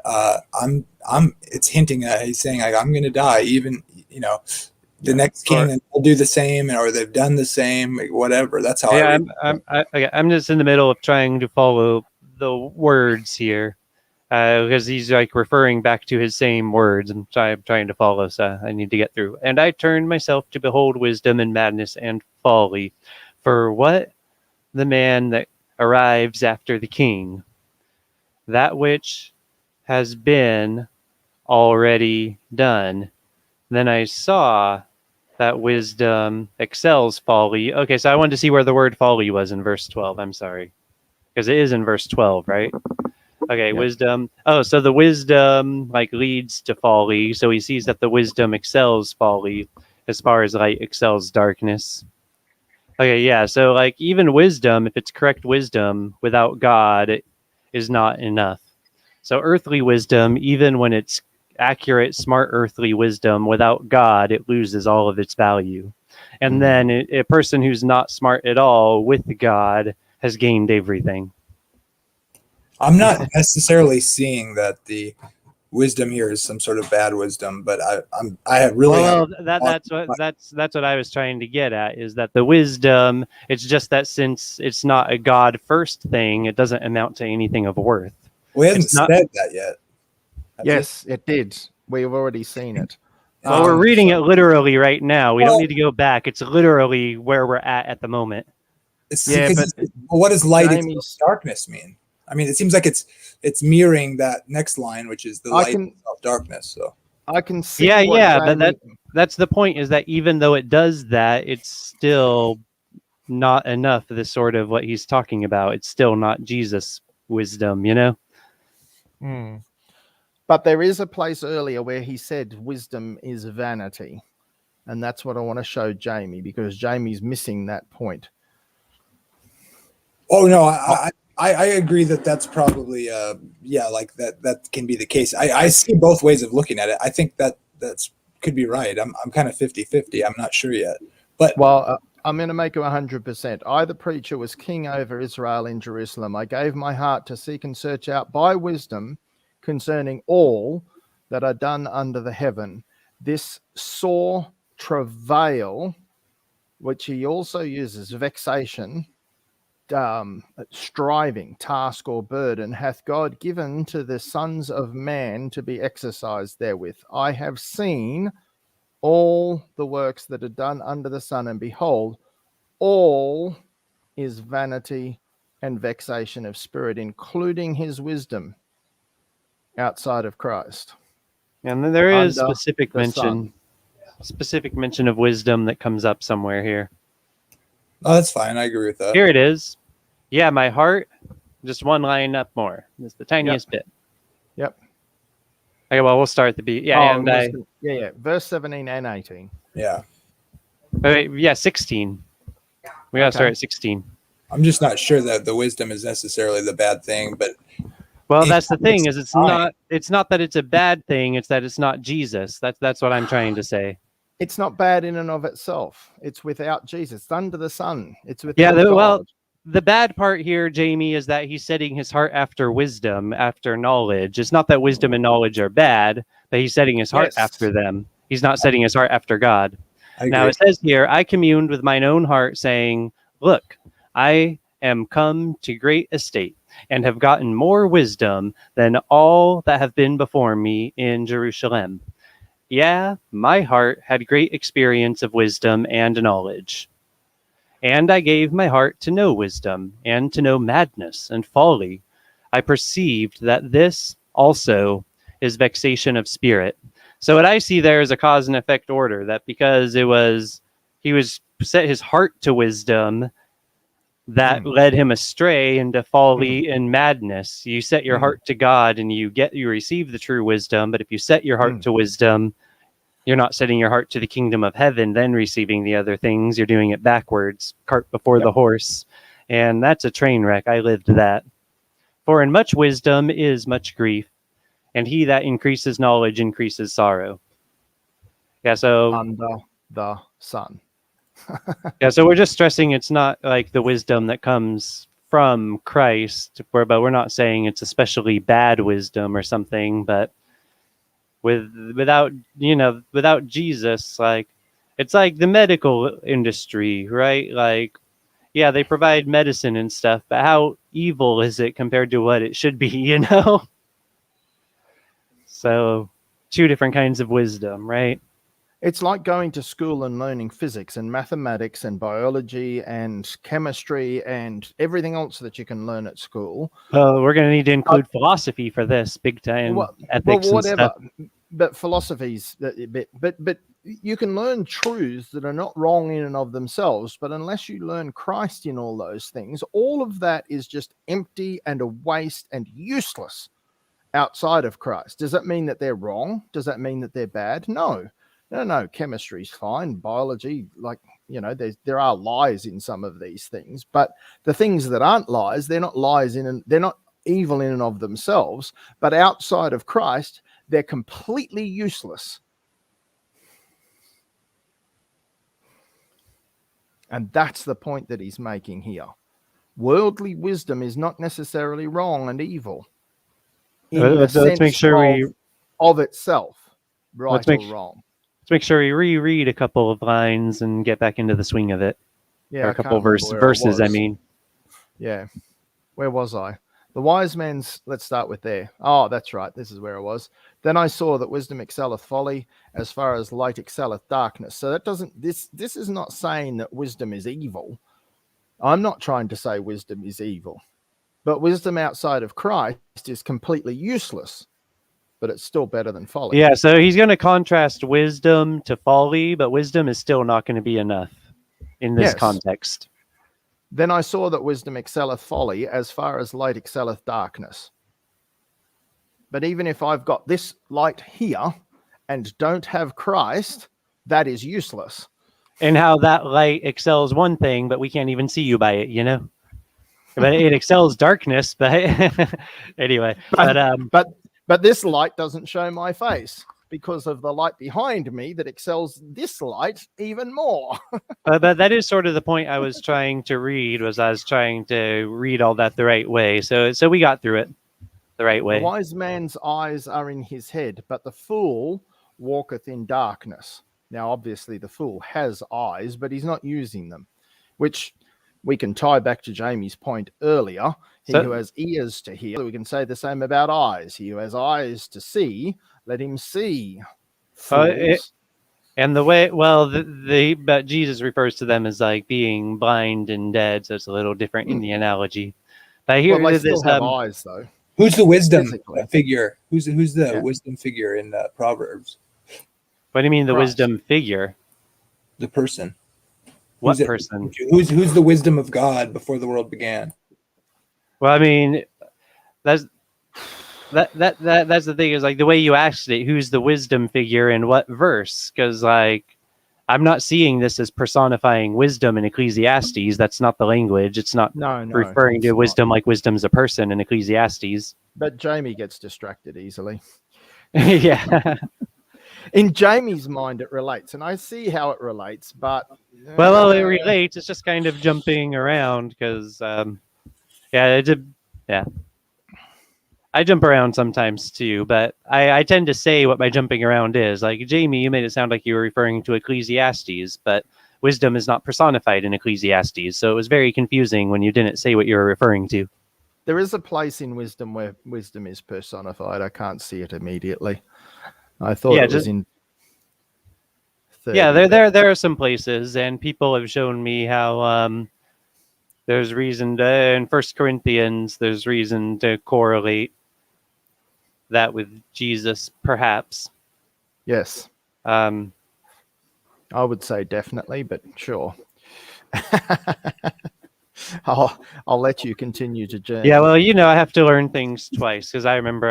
it's hinting at, he's saying like I'm going to die. Even the next king and will do the same, or they've done the same, whatever. That's how. I'm just in the middle of trying to follow the words here. Because he's like referring back to his same words, and I'm trying to follow, so I need to get through. And I turned myself to behold wisdom and madness and folly. For what? The man that arrives after the king. That which has been already done. Then I saw that wisdom excels folly. Okay, so I wanted to see where the word folly was in verse 12. I'm sorry. Because it is in verse 12, right? Okay, yep. Wisdom. Oh, so the wisdom like leads to folly. So he sees that the wisdom excels folly as far as light excels darkness. Okay, yeah. So like even wisdom, if it's correct wisdom without God, it is not enough. So earthly wisdom, even when it's accurate, smart earthly wisdom, without God, it loses all of its value. And then a person who's not smart at all with God has gained everything. I'm not necessarily seeing that the wisdom here is some sort of bad wisdom, but that's what I was trying to get at, is that the wisdom, it's just that since it's not a God first thing, it doesn't amount to anything of worth. We haven't said that yet. Yes, it did. We've already seen it. Well, we're reading it literally right now. We don't need to go back. It's literally where we're at the moment. But what does light and darkness mean? I mean, it seems like it's mirroring that next line, which is the light and darkness. So I can see Yeah, what yeah. Jamie, That's the point. Is that even though it does that, it's still not enough. This sort of what he's talking about. It's still not Jesus wisdom. You know. but there is a place earlier where he said wisdom is vanity. And that's what I want to show Jamie, because Jamie's missing that point. Oh no, I agree that that's probably like that can be the case. I see both ways of looking at it. I think that's could be right. I'm kind of 50-50. I'm not sure yet. But Well, I'm going to make it 100%. I, the preacher, was king over Israel in Jerusalem. I gave my heart to seek and search out by wisdom concerning all that are done under the heaven. This sore travail, which he also uses, vexation, striving, task, or burden, hath God given to the sons of man to be exercised therewith. I have seen all the works that are done under the sun, and behold, all is vanity and vexation of spirit, including his wisdom outside of Christ. And then there is Under specific the sun. mention of wisdom that comes up somewhere here. oh, that's fine. I agree with that. Here it is. Yeah, my heart. Just one line up more. Just the tiniest bit. Yep. Okay, well, we'll start at the beginning. Yeah, and verse 17 and 18. Yeah. 16. We gotta start at 16. I'm just not sure that the wisdom is necessarily the bad thing, but Well, that's the thing, is it's not that it's a bad thing, it's that it's not Jesus. That's what I'm trying to say. It's not bad in and of itself. It's without Jesus. It's under the sun. It's without Yeah, God. well, the bad part here, Jamie, is that he's setting his heart after wisdom, after knowledge. It's not that wisdom and knowledge are bad, but he's setting his heart after them. He's not setting his heart after God. Now it says here, I communed with mine own heart, saying, look, I am come to great estate, and have gotten more wisdom than all that have been before me in Jerusalem. Yeah, my heart had great experience of wisdom and knowledge. And I gave my heart to know wisdom, and to know madness and folly. I perceived that this also is vexation of spirit. So what I see there is a cause and effect order, that because he was set his heart to wisdom, that led him astray into folly and madness. You set your heart to God and you receive the true wisdom. But if you set your heart to wisdom, you're not setting your heart to the kingdom of heaven, then receiving the other things. You're doing it backwards, cart before the horse. And that's a train wreck. I lived that. For in much wisdom is much grief, and he that increases knowledge increases sorrow. Yeah, so under the sun. yeah, so we're just stressing it's not like the wisdom that comes from Christ, but we're not saying it's especially bad wisdom or something, but without Jesus, like, it's like the medical industry, right? Like, yeah, they provide medicine and stuff, but how evil is it compared to what it should be, you know? So, two different kinds of wisdom, right? It's like going to school and learning physics and mathematics and biology and chemistry and everything else that you can learn at school. We're going to need to include philosophy for this, big time, ethics and stuff. But philosophies, but you can learn truths that are not wrong in and of themselves. But unless you learn Christ in all those things, all of that is just empty and a waste and useless outside of Christ. Does that mean that they're wrong? Does that mean that they're bad? No. Chemistry's fine. Biology, there are lies in some of these things, but the things that aren't lies, they're not lies they're not evil in and of themselves, but outside of Christ, they're completely useless. And that's the point that he's making here. Worldly wisdom is not necessarily wrong and evil. Let's make sure of itself, right or wrong. Let's make sure we reread a couple of lines and get back into the swing of it. Yeah, or a couple of verses, I mean. Yeah. Where was I? The wise men's, let's start with there. Oh, that's right. This is where I was. Then I saw that wisdom excelleth folly, as far as light excelleth darkness. So this is not saying that wisdom is evil. I'm not trying to say wisdom is evil. But wisdom outside of Christ is completely useless. but it's still better than folly. Yeah, so he's going to contrast wisdom to folly, but wisdom is still not going to be enough in this Yes. context. Then I saw that wisdom excelleth folly as far as light excelleth darkness. But even if I've got this light here and don't have Christ, that is useless. And how that light excels one thing, but we can't even see you by it, you know? But it excels darkness, but anyway. But this light doesn't show my face because of the light behind me that excels this light even more. But that is sort of the point I was trying to read, was I was trying to read all that the right way. So we got through it the right way. The wise man's eyes are in his head, but the fool walketh in darkness. Now, obviously, the fool has eyes, but he's not using them, which we can tie back to Jamie's point earlier. He who has ears to hear, we can say the same about eyes. He who has eyes to see, let him see. And the way, well, but Jesus refers to them as like being blind and dead, so it's a little different in the analogy. But here, they still have eyes, though. Who's the wisdom Physically. figure? Who's the wisdom figure in Proverbs? What do you mean the Christ. wisdom figure? The person. What person? Who's the wisdom of God before the world began? Well, I mean, that's the thing, is like the way you asked it. Who's the wisdom figure in what verse? Because like, I'm not seeing this as personifying wisdom in Ecclesiastes. That's not the language. It's not referring to wisdom like wisdom's a person in Ecclesiastes. But Jamie gets distracted easily. Yeah. In Jamie's mind, it relates, and I see how it relates, but... Well, it relates. It's just kind of jumping around because, I jump around sometimes too, but I tend to say what my jumping around is. Like, Jamie, you made it sound like you were referring to Ecclesiastes, but wisdom is not personified in Ecclesiastes, so it was very confusing when you didn't say what you were referring to. There is a place in wisdom where wisdom is personified. I can't see it immediately. I thought it was in... 30. Yeah, there are some places, and people have shown me how there's reason to, in 1 Corinthians, there's reason to correlate that with Jesus, perhaps. Yes. I would say definitely, but sure. I'll let you continue to journey. Yeah, well, I have to learn things twice, because I remember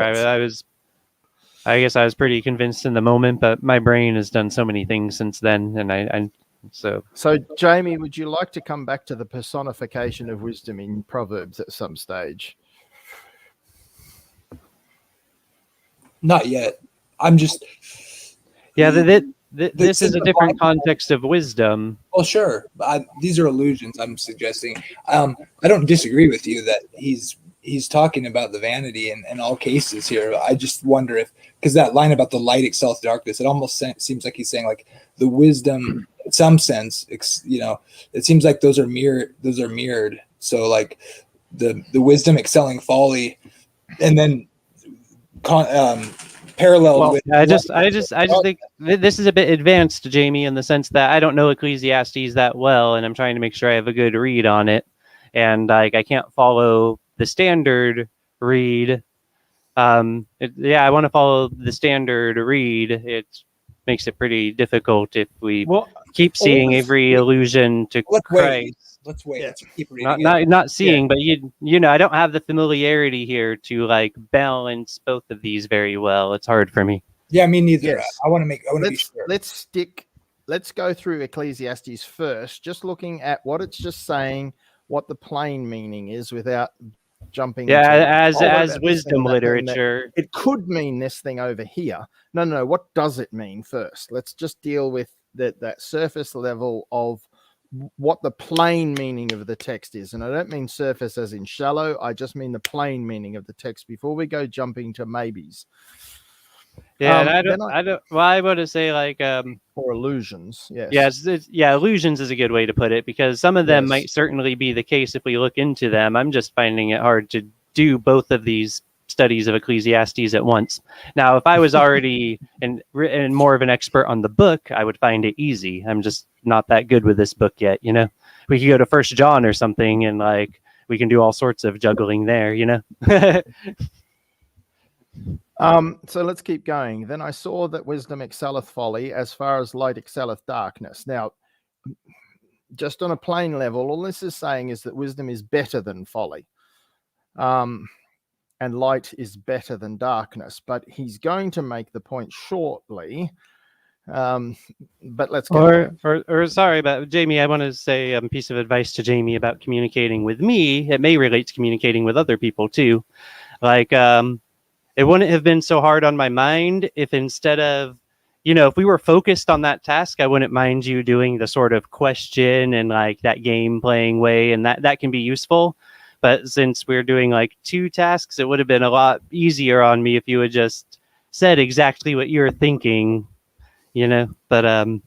I guess I was pretty convinced in the moment, but my brain has done so many things since then, and so Jamie, would you like to come back to the personification of wisdom in Proverbs at some stage? Not yet. I'm just... Yeah, this is a different context of wisdom. Well, sure. These are illusions I'm suggesting. I don't disagree with you that he's talking about the vanity in all cases here. I just wonder if, because that line about the light excels darkness, it almost seems like he's saying like the wisdom, in some sense, it seems like those are mirrored. So like the wisdom excelling folly, and then parallel with. I just think this is a bit advanced, Jamie, in the sense that I don't know Ecclesiastes that well, and I'm trying to make sure I have a good read on it, and like I can't follow the standard read. I want to follow the standard read. It makes it pretty difficult if we keep seeing every allusion to Christ. Let's wait. Yeah. Let's keep reading. Not seeing, but I don't have the familiarity here to like balance both of these very well. It's hard for me. Yeah, me neither. Yes. I want to be sure. Let's go through Ecclesiastes first, just looking at what it's just saying, what the plain meaning is, without jumping. As wisdom literature, it could mean this thing over here. No. What does it mean first? Let's just deal with that surface level of what the plain meaning of the text is. And I don't mean surface as in shallow. I just mean the plain meaning of the text before we go jumping to maybes. Yeah, and I would say like or illusions. Yes. Illusions is a good way to put it, because some of them might certainly be the case if we look into them. I'm just finding it hard to do both of these studies of Ecclesiastes at once. Now, if I was already and more of an expert on the book, I would find it easy. I'm just not that good with this book yet. We could go to 1 John or something, and like we can do all sorts of juggling there. So let's keep going. Then I saw that wisdom excelleth folly as far as light excelleth darkness. Now, just on a plain level, all this is saying is that wisdom is better than folly. And light is better than darkness. But he's going to make the point shortly. But let's get or sorry, but Jamie, I want to say a piece of advice to Jamie about communicating with me. It may relate to communicating with other people too. Like, it wouldn't have been so hard on my mind if instead of, if we were focused on that task, I wouldn't mind you doing the sort of question and like that game playing way, and that can be useful. But since we're doing like 2 tasks, it would have been a lot easier on me if you had just said exactly what you're thinking. But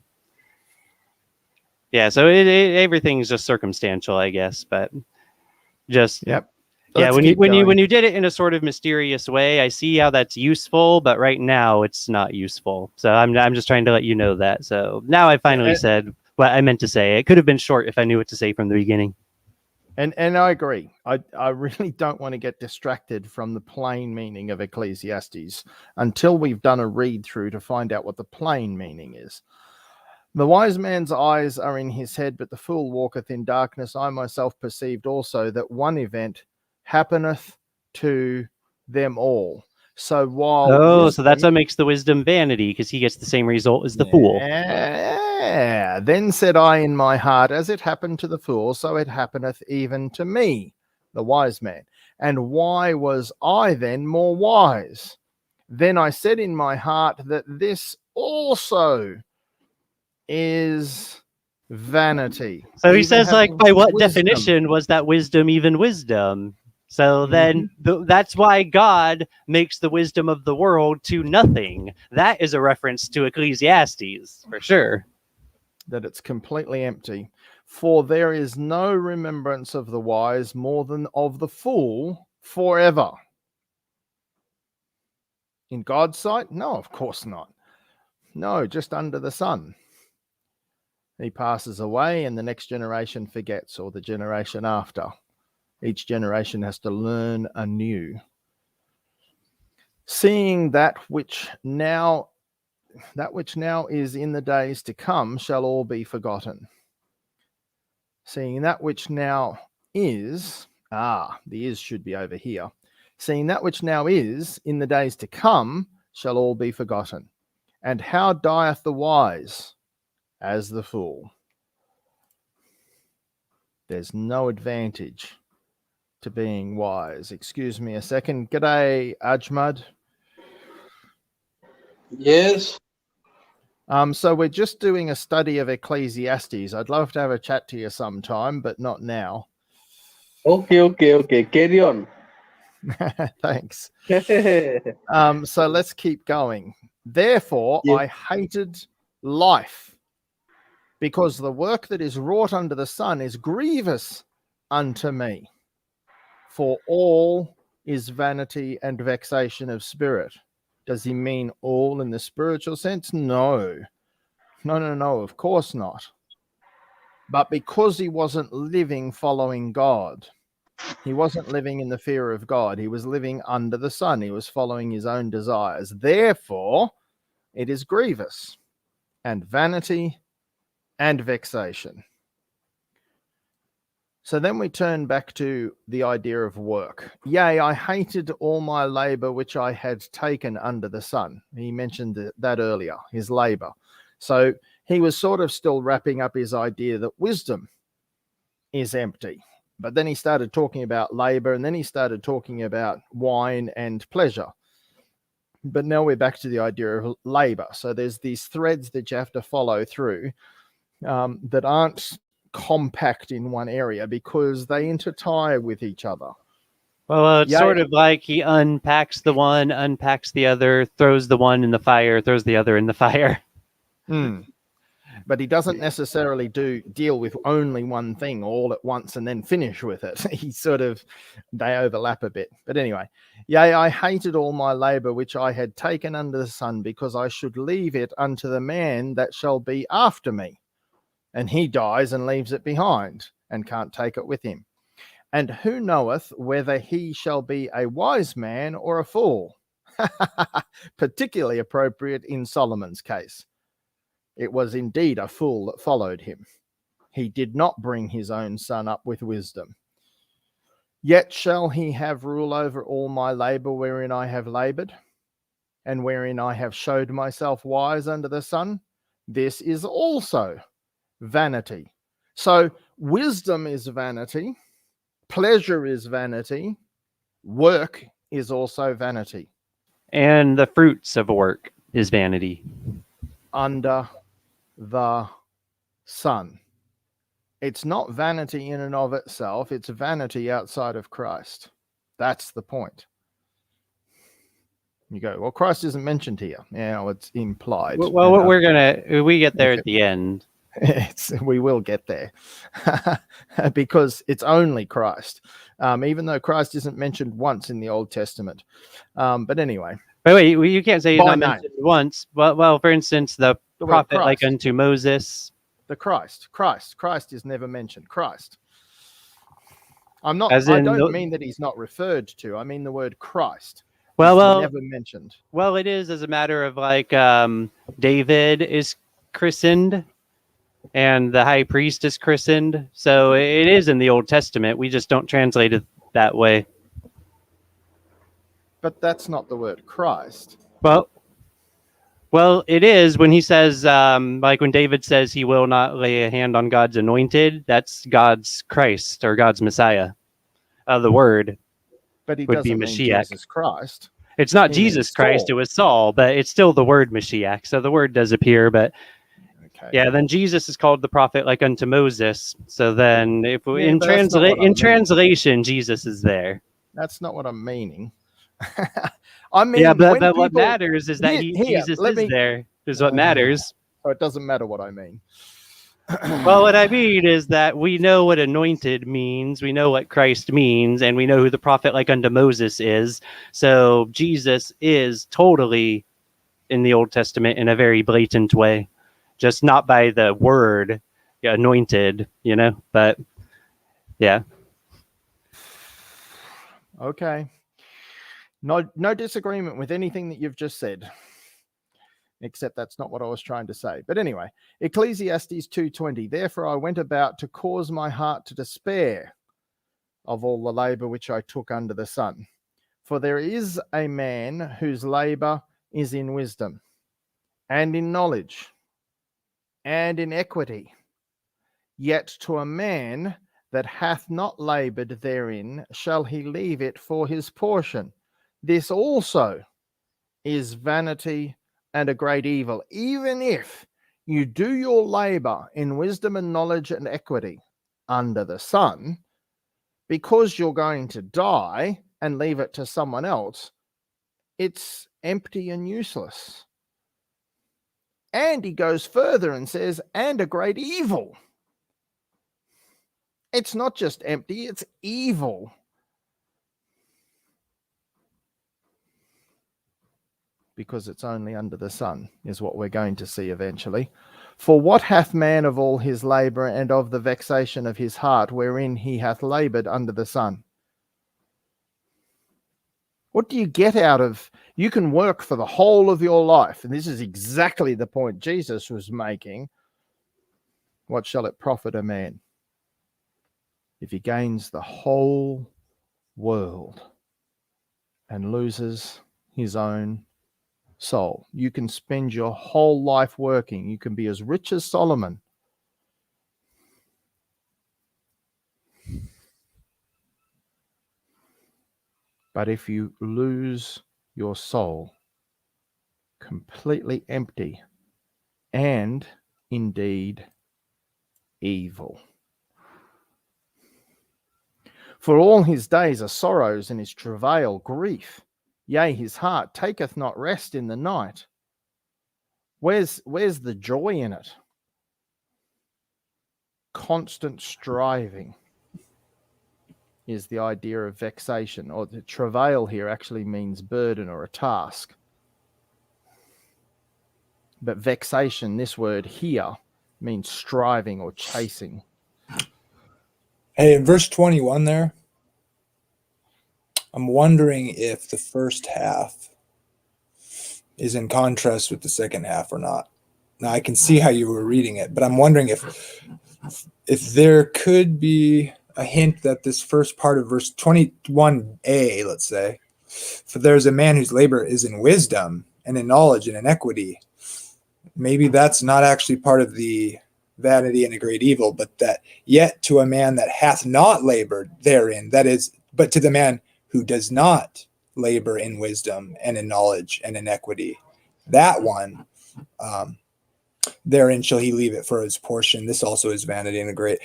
yeah, so everything's just circumstantial, I guess, but just Yep. Yeah, when you did it in a sort of mysterious way, I see how that's useful, but right now it's not useful. So I'm just trying to let you know that. So now I finally said what I meant to say. It could have been short if I knew what to say from the beginning. And I agree. I really don't want to get distracted from the plain meaning of Ecclesiastes until we've done a read through to find out what the plain meaning is. The wise man's eyes are in his head, but the fool walketh in darkness. I myself perceived also that one event happeneth to them all. So while so that's what makes the wisdom vanity, because he gets the same result as the fool. Yeah. Then said I in my heart, as it happened to the fool, so it happeneth even to me, the wise man. And why was I then more wise? Then I said in my heart that this also is vanity. So he says, like, by what wisdom. definition was that wisdom even wisdom? So then that's why God makes the wisdom of the world to nothing. That is a reference to Ecclesiastes, for sure. That it's completely empty. For there is no remembrance of the wise more than of the fool forever. In God's sight? No, of course not. No, just under the sun. He passes away and the next generation forgets, or the generation after. Each generation has to learn anew. Seeing that which now is in the days to come shall all be forgotten. Seeing that which now is, the is should be over here. Seeing that which now is in the days to come shall all be forgotten. And how dieth the wise? As the fool. There's no advantage to being wise. Excuse me a second. G'day, Ajmad. Yes. So we're just doing a study of Ecclesiastes. I'd love to have a chat to you sometime, but not now. Okay. Carry on. Thanks. So let's keep going. Therefore, Yes. I hated life, because the work that is wrought under the sun is grievous unto me. For all is vanity and vexation of spirit. Does he mean all in the spiritual sense? No, of course not. But because he wasn't living following God, he wasn't living in the fear of God. He was living under the sun. He was following his own desires. Therefore, it is grievous and vanity and vexation. So then we turn back to the idea of work. Yea, I hated all my labor which I had taken under the sun. He mentioned that earlier, his labor. So he was sort of still wrapping up his idea that wisdom is empty. But then he started talking about labor, and then he started talking about wine and pleasure. But now we're back to the idea of labor. So there's these threads that you have to follow through that aren't compact in one area because they intertie with each other. Well, it's sort of like he unpacks the one, unpacks the other, throws the one in the fire, throws the other in the fire. But he doesn't necessarily deal with only one thing all at once and then finish with it. They overlap a bit. But anyway, yea, I hated all my labor which I had taken under the sun, because I should leave it unto the man that shall be after me. And he dies and leaves it behind and can't take it with him. And who knoweth whether he shall be a wise man or a fool? Particularly appropriate in Solomon's case. It was indeed a fool that followed him. He did not bring his own son up with wisdom. Yet shall he have rule over all my labor wherein I have labored, and wherein I have showed myself wise under the sun. This is also vanity. So wisdom is vanity, pleasure is vanity, work is also vanity. And the fruits of work is vanity. Under the sun. It's not vanity in and of itself, it's vanity outside of Christ. That's the point. You go, well, Christ isn't mentioned here. Yeah, it's implied. Well, we get there at the end. We will get there because it's only Christ, even though Christ isn't mentioned once in the Old Testament. But anyway. Wait, you can't say he's By not name. mentioned once. Well, for instance, the prophet like Christ. unto Moses. The Christ is never mentioned. Christ. I don't mean that he's not referred to. I mean the word Christ. Well, never mentioned. Well, it is as a matter of like David is christened and the high priest is christened. So it is in the Old Testament. We just don't translate it that way. But that's not the word Christ. Well, it is when he says, like when David says he will not lay a hand on God's anointed, that's God's Christ or God's Messiah. The word. But he would doesn't be mean Mashiach. Jesus Christ. It's not He Jesus means Christ, Saul. it was Saul, but it's still the word Mashiach. So the word does appear, but Okay. yeah, then Jesus is called the prophet like unto Moses. So then if Yeah, in but that's not what I mean. translation, Jesus is there. That's not what I'm meaning. I mean, Yeah, but when what people- matters is that Jesus let is me- there, is what matters. So it doesn't matter what I mean. Well, what I mean is that we know what anointed means, we know what Christ means, and we know who the prophet like unto Moses is. So Jesus is totally in the Old Testament in a very blatant way, just not by the word anointed, but yeah. Okay. No disagreement with anything that you've just said. Except that's not what I was trying to say. But anyway, Ecclesiastes 2:20. Therefore I went about to cause my heart to despair of all the labor which I took under the sun. For there is a man whose labor is in wisdom, and in knowledge, and in equity. Yet to a man that hath not labored therein shall he leave it for his portion. This also is vanity and a great evil, even if you do your labor in wisdom and knowledge and equity under the sun, because you're going to die and leave it to someone else, it's empty and useless. And he goes further and says, and a great evil. It's not just empty, it's evil. Because it's only under the sun, is what we're going to see eventually. For what hath man of all his labour and of the vexation of his heart, wherein he hath laboured under the sun? What do you get out of, you can work for the whole of your life, and this is exactly the point Jesus was making. What shall it profit a man if he gains the whole world and loses his own soul? You can spend your whole life working. You can be as rich as Solomon. But if you lose your soul, completely empty and indeed evil. For all his days are sorrows, and his travail grief. Yea, his heart taketh not rest in the night. Where's the joy in it? Constant striving is the idea of vexation, or the travail here actually means burden or a task. But vexation, this word here, means striving or chasing. Hey, in verse 21 there, I'm wondering if the first half is in contrast with the second half or not. Now I can see how you were reading it, but I'm wondering if there could be a hint that this first part of verse 21a, let's say, for there's a man whose labor is in wisdom and in knowledge and in equity. Maybe that's not actually part of the vanity and a great evil, but that yet to a man that hath not labored therein, that is, but to the man who does not labor in wisdom and in knowledge and in equity, that one, therein shall he leave it for his portion. This also is vanity and a great.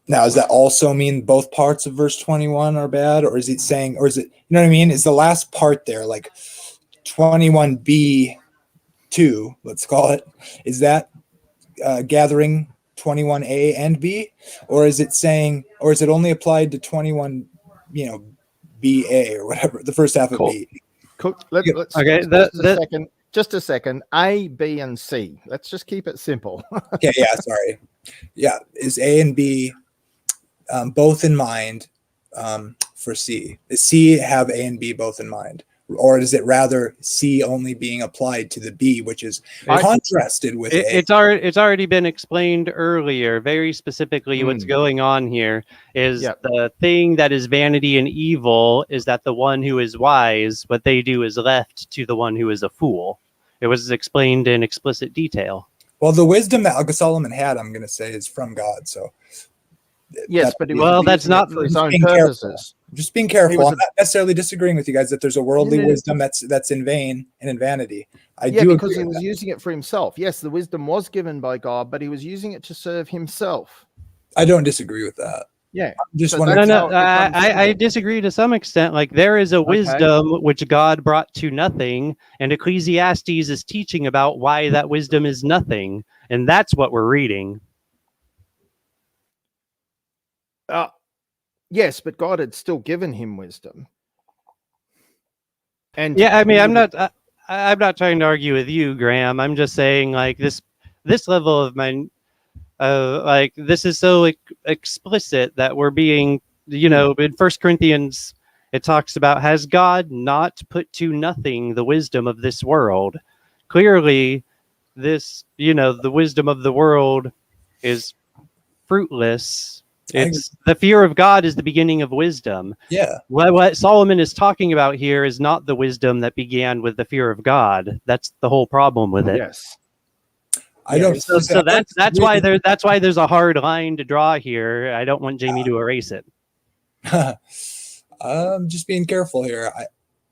Now, does that also mean both parts of verse 21 are bad, or is it saying, or is it, you know what I mean? Is the last part there, like 21b2, let's call it, is that gathering 21a and b, or is it saying, or is it only applied to 21, ba or whatever, the first half of b? Cool. Let's Okay, just a second. A, B, and C. Let's just keep it simple. Okay, yeah, sorry. Yeah, is A and B both in mind for C? Does C have A and B both in mind? Or is it rather C only being applied to the B, which is contrasted with A? It's already been explained earlier. Very specifically, what's going on here is the thing that is vanity and evil is that the one who is wise, what they do is left to the one who is a fool. It was explained in explicit detail. Well, the wisdom that Solomon had, I'm going to say, is from God. So yes, but that's not for his own purposes. Just being careful. I'm not necessarily disagreeing with you guys that there's a worldly wisdom that's in vain and in vanity. I do because he was using it for himself. Yes, the wisdom was given by God, but he was using it to serve himself. I don't disagree with that. Yeah, just I disagree to some extent. Like, there is a wisdom which God brought to nothing, and Ecclesiastes is teaching about why that wisdom is nothing, and that's what we're reading. Yes, but God had still given him wisdom. And yeah, I mean, I'm not trying to argue with you, Graham. I'm just saying, like, this level of mine. Like, this is so explicit that we're being, in 1 Corinthians, it talks about, has God not put to nothing the wisdom of this world? Clearly, this, the wisdom of the world is fruitless. It's the fear of God is the beginning of wisdom. Yeah. What Solomon is talking about here is not the wisdom that began with the fear of God. That's the whole problem with it. Yes. I don't. So that's why there's a hard line to draw here. I don't want Jamie to erase it. I'm just being careful here.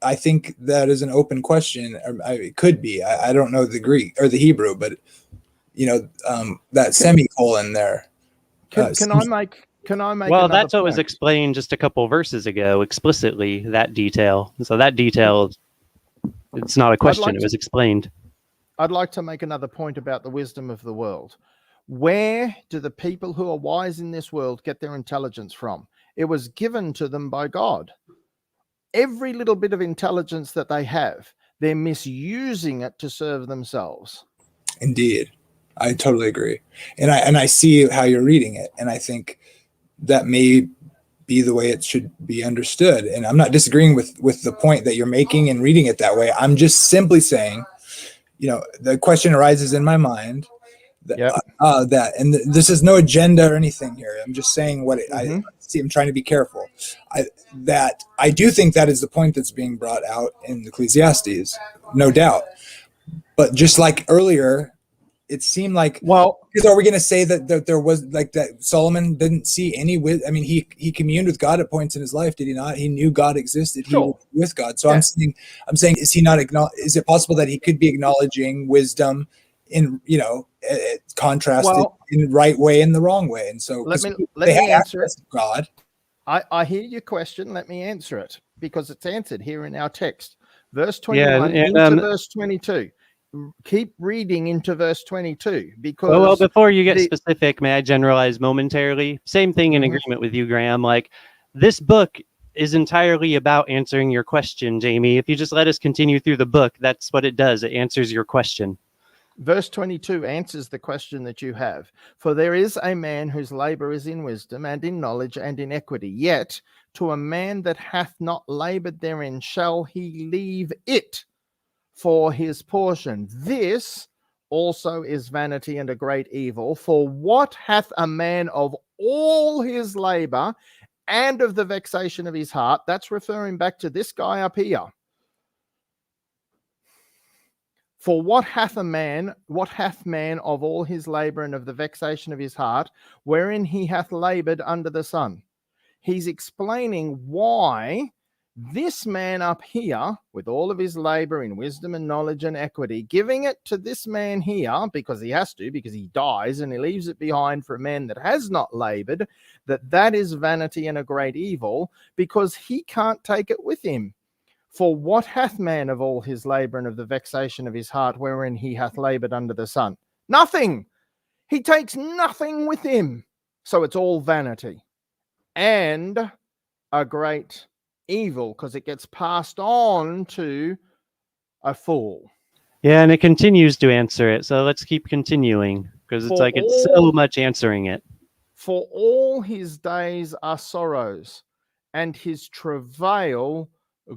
I think that is an open question. It could be. I don't know the Greek or the Hebrew, but that semicolon there. Can I make? Well, that's what was explained just a couple verses ago explicitly. That detail. So that detail, it's not a question. It was explained. I'd like to make another point about the wisdom of the world. Where do the people who are wise in this world get their intelligence from? It was given to them by God. Every little bit of intelligence that they have, they're misusing it to serve themselves. Indeed. I totally agree. And I see how you're reading it. And I think that may be the way it should be understood. And I'm not disagreeing with the point that you're making and reading it that way. I'm just simply saying, the question arises in my mind that, and this is no agenda or anything here. I'm just saying what I see. I'm trying to be careful. I do think that is the point that's being brought out in Ecclesiastes, no doubt. But just like earlier, it seemed like, because are we going to say that there was like that Solomon didn't see any I mean, he communed with God at points in his life, did he not? He knew God existed. He was with God. So yeah. I'm saying, is he not is it possible that he could be acknowledging wisdom in contrasted in the right way and the wrong way? And so let me answer it. God. I hear your question. Let me answer it because it's answered here in our text, verse 21 into verse 22. Keep reading into verse 22 because well before you get specific, may I generalize momentarily? Same thing in agreement with you, Graham. Like, this book is entirely about answering your question, Jamie. If you just let us continue through the book, that's what it does. It answers your question. Verse 22 answers the question that you have. For there is a man whose labor is in wisdom and in knowledge and in equity. Yet to a man that hath not labored therein shall he leave it for his portion. This also is vanity and a great evil. For what hath a man of all his labor and of the vexation of his heart? That's referring back to this guy up here. For what hath man of all his labor and of the vexation of his heart, wherein he hath labored under the sun? He's explaining why this man up here, with all of his labor in wisdom and knowledge and equity, giving it to this man here, because he has to, because he dies and he leaves it behind for a man that has not labored, that is vanity and a great evil, because he can't take it with him. For what hath man of all his labor and of the vexation of his heart, wherein he hath labored under the sun? Nothing. He takes nothing with him. So it's all vanity and a great evil, because it gets passed on to a fool. Yeah, and it continues to answer it. So let's keep continuing, because it's like it's so much answering it. For all his days are sorrows, and his travail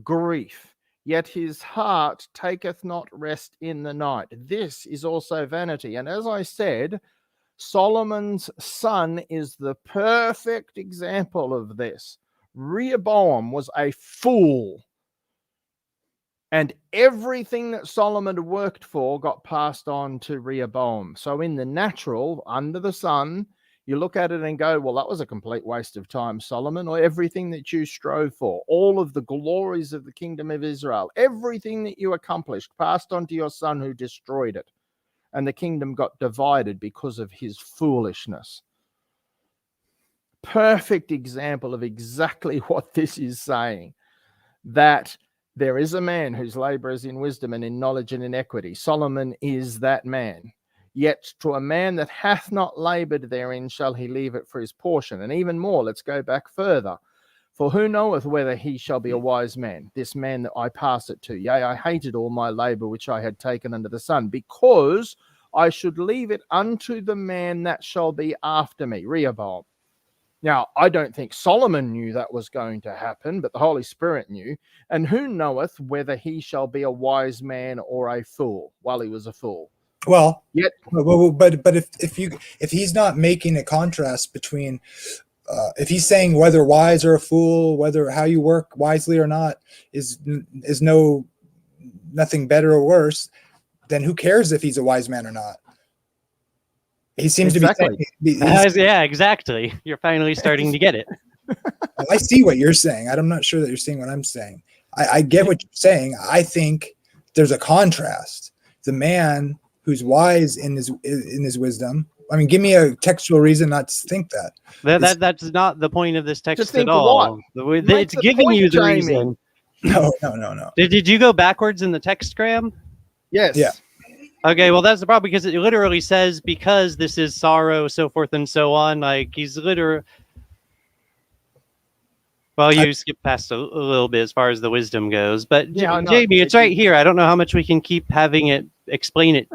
grief, yet his heart taketh not rest in the night. This is also vanity. And as I said, Solomon's son is the perfect example of this. Rehoboam was a fool, and everything that Solomon worked for got passed on to Rehoboam. So in the natural, under the sun, you look at it and go, well, that was a complete waste of time, Solomon, or everything that you strove for, all of the glories of the kingdom of Israel, everything that you accomplished, passed on to your son who destroyed it. And the kingdom got divided because of his foolishness. Perfect example of exactly what this is saying, that there is a man whose labor is in wisdom and in knowledge and in equity. Solomon is that man. Yet to a man that hath not labored therein shall he leave it for his portion. And even more, let's go back further. For who knoweth whether he shall be a wise man, this man that I pass it to? Yea, I hated all my labor which I had taken under the sun, because I should leave it unto the man that shall be after me, Rehoboam. Now, I don't think Solomon knew that was going to happen, but the Holy Spirit knew. And who knoweth whether he shall be a wise man or a fool? Well, he was a fool. Well, Yet, but if he's not making a contrast between, if he's saying whether wise or a fool, whether how you work wisely or not is nothing better or worse, then who cares if he's a wise man or not? He seems to be saying, yeah, exactly. You're finally starting to get it. I see what you're saying. I'm not sure that you're seeing what I'm saying. I get what you're saying. I think there's a contrast. The man who's wise in his wisdom. I mean, give me a textual reason not to think that. That's not the point of this text at all. It's giving you the reason. No. Did you go backwards in the text, Graham? Yes. Yeah. Okay, well, that's the problem, because it literally says, because this is sorrow, so forth and so on. Like, he's literally... Well, you skip past a little bit as far as the wisdom goes. But, yeah, Jamie, it's right here. I don't know how much we can keep having it explain it.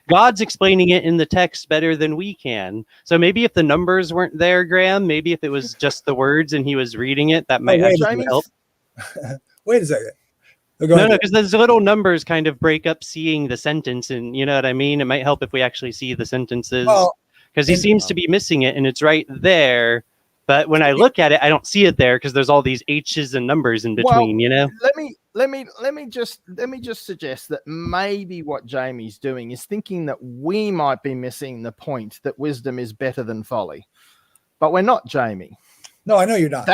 God's explaining it in the text better than we can. So maybe if the numbers weren't there, Graham, maybe if it was just the words and he was reading it, that might actually help. Wait a second. No, because those little numbers kind of break up seeing the sentence, and you know what I mean? It might help if we actually see the sentences, because he seems to be missing it, and it's right there. But when I look at it, I don't see it there because there's all these H's and numbers in between, you know? Let me just suggest that maybe what Jamie's doing is thinking that we might be missing the point that wisdom is better than folly. But we're not, Jamie. No, I know you're not.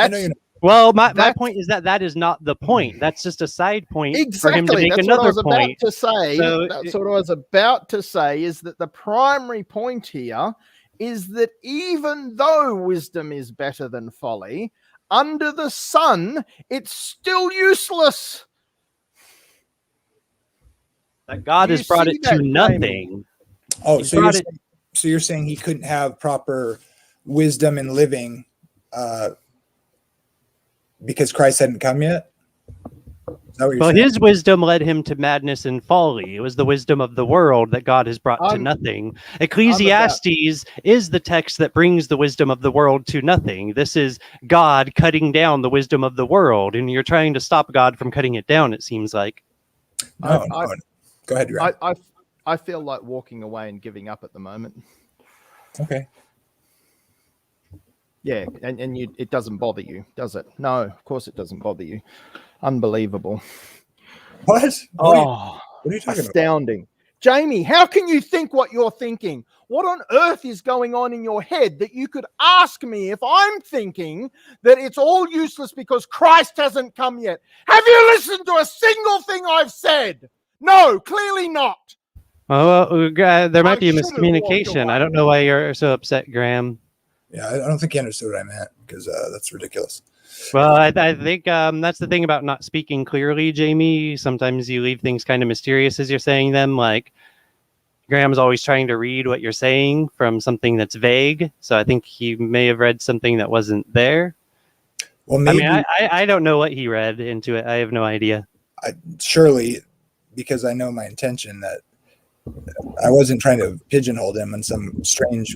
Well, my point is that is not the point. That's just a side point for him to make another point. That's what I was about to say is that the primary point here is that even though wisdom is better than folly, under the sun, it's still useless. That God has brought it to nothing. Oh, so you're saying he couldn't have proper wisdom in living because Christ hadn't come yet? Well, his wisdom led him to madness and folly. It was the wisdom of the world that God has brought to nothing. Ecclesiastes is the text that brings the wisdom of the world to nothing. This is God cutting down the wisdom of the world, and you're trying to stop God from cutting it down, it seems like. No. Go ahead, Graham. I feel like walking away and giving up at the moment. Okay. Yeah, and it doesn't bother you, does it? No, of course it doesn't bother you. Unbelievable. What? What are you talking about? Astounding. Jamie, how can you think what you're thinking? What on earth is going on in your head that you could ask me if I'm thinking that it's all useless because Christ hasn't come yet? Have you listened to a single thing I've said? No, clearly not. Well, there might be a should have walked miscommunication. away. I don't know why you're so upset, Graham. Yeah, I don't think you understood what I meant because that's ridiculous. Well, I think that's the thing about not speaking clearly, Jamie. Sometimes you leave things kind of mysterious as you're saying them. Like Graham's always trying to read what you're saying from something that's vague. So I think he may have read something that wasn't there. Well, maybe I don't know what he read into it. I have no idea. Surely, because I know my intention that I wasn't trying to pigeonhole him on some strange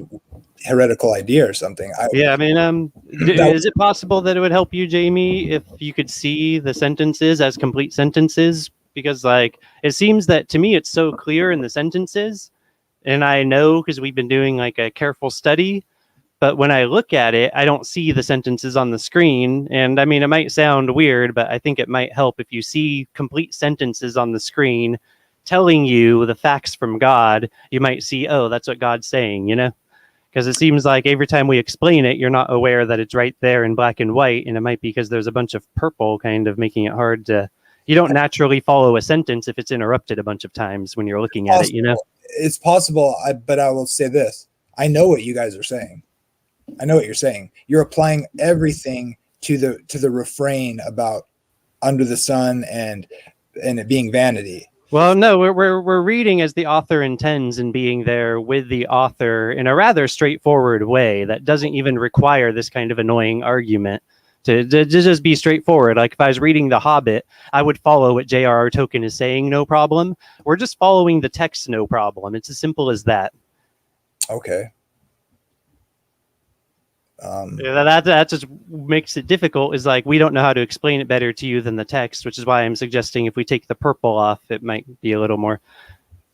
heretical idea or something. Is it possible that it would help you, Jamie, if you could see the sentences as complete sentences? Because it seems that to me it's so clear in the sentences, and I know because we've been doing a careful study, but when I look at it, I don't see the sentences on the screen. And it might sound weird, but I think it might help if you see complete sentences on the screen telling you the facts from God. You might see, oh, that's what God's saying, because it seems like every time we explain it, you're not aware that it's right there in black and white. And it might be because there's a bunch of purple kind of making it hard to, you don't naturally follow a sentence if it's interrupted a bunch of times when you're looking at it, It's possible, but I will say this. I know what you guys are saying. I know what you're saying. You're applying everything to the refrain about under the sun and it being vanity. Well, no, we're reading as the author intends and being there with the author in a rather straightforward way that doesn't even require this kind of annoying argument to just be straightforward. Like if I was reading The Hobbit, I would follow what J.R.R. Tolkien is saying, no problem. We're just following the text, no problem. It's as simple as that. Okay. That just makes it difficult. Is we don't know how to explain it better to you than the text, which is why I'm suggesting if we take the purple off, it might be a little more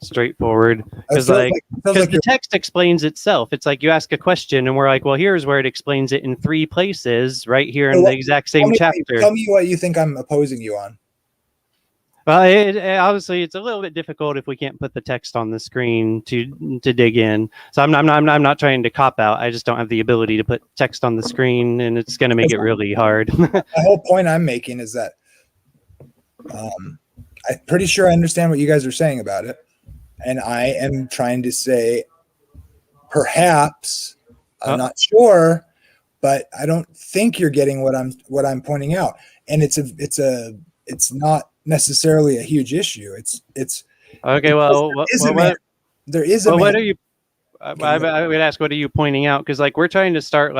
straightforward. Because the text explains itself. It's like you ask a question and we're like, well, here's where it explains it in 3 places right here in the exact same chapter. Tell me what you think I'm opposing you on. Well, obviously it's a little bit difficult if we can't put the text on the screen to dig in. So I'm not trying to cop out. I just don't have the ability to put text on the screen, and it's going to make it really hard. The whole point I'm making is that I'm pretty sure I understand what you guys are saying about it, and I am trying to say perhaps I'm not sure, but I don't think you're getting what I'm pointing out, and it's not necessarily a huge issue. It's okay. Well, there is a. Well, what are you? I would ask, what are you pointing out? Because we're trying to start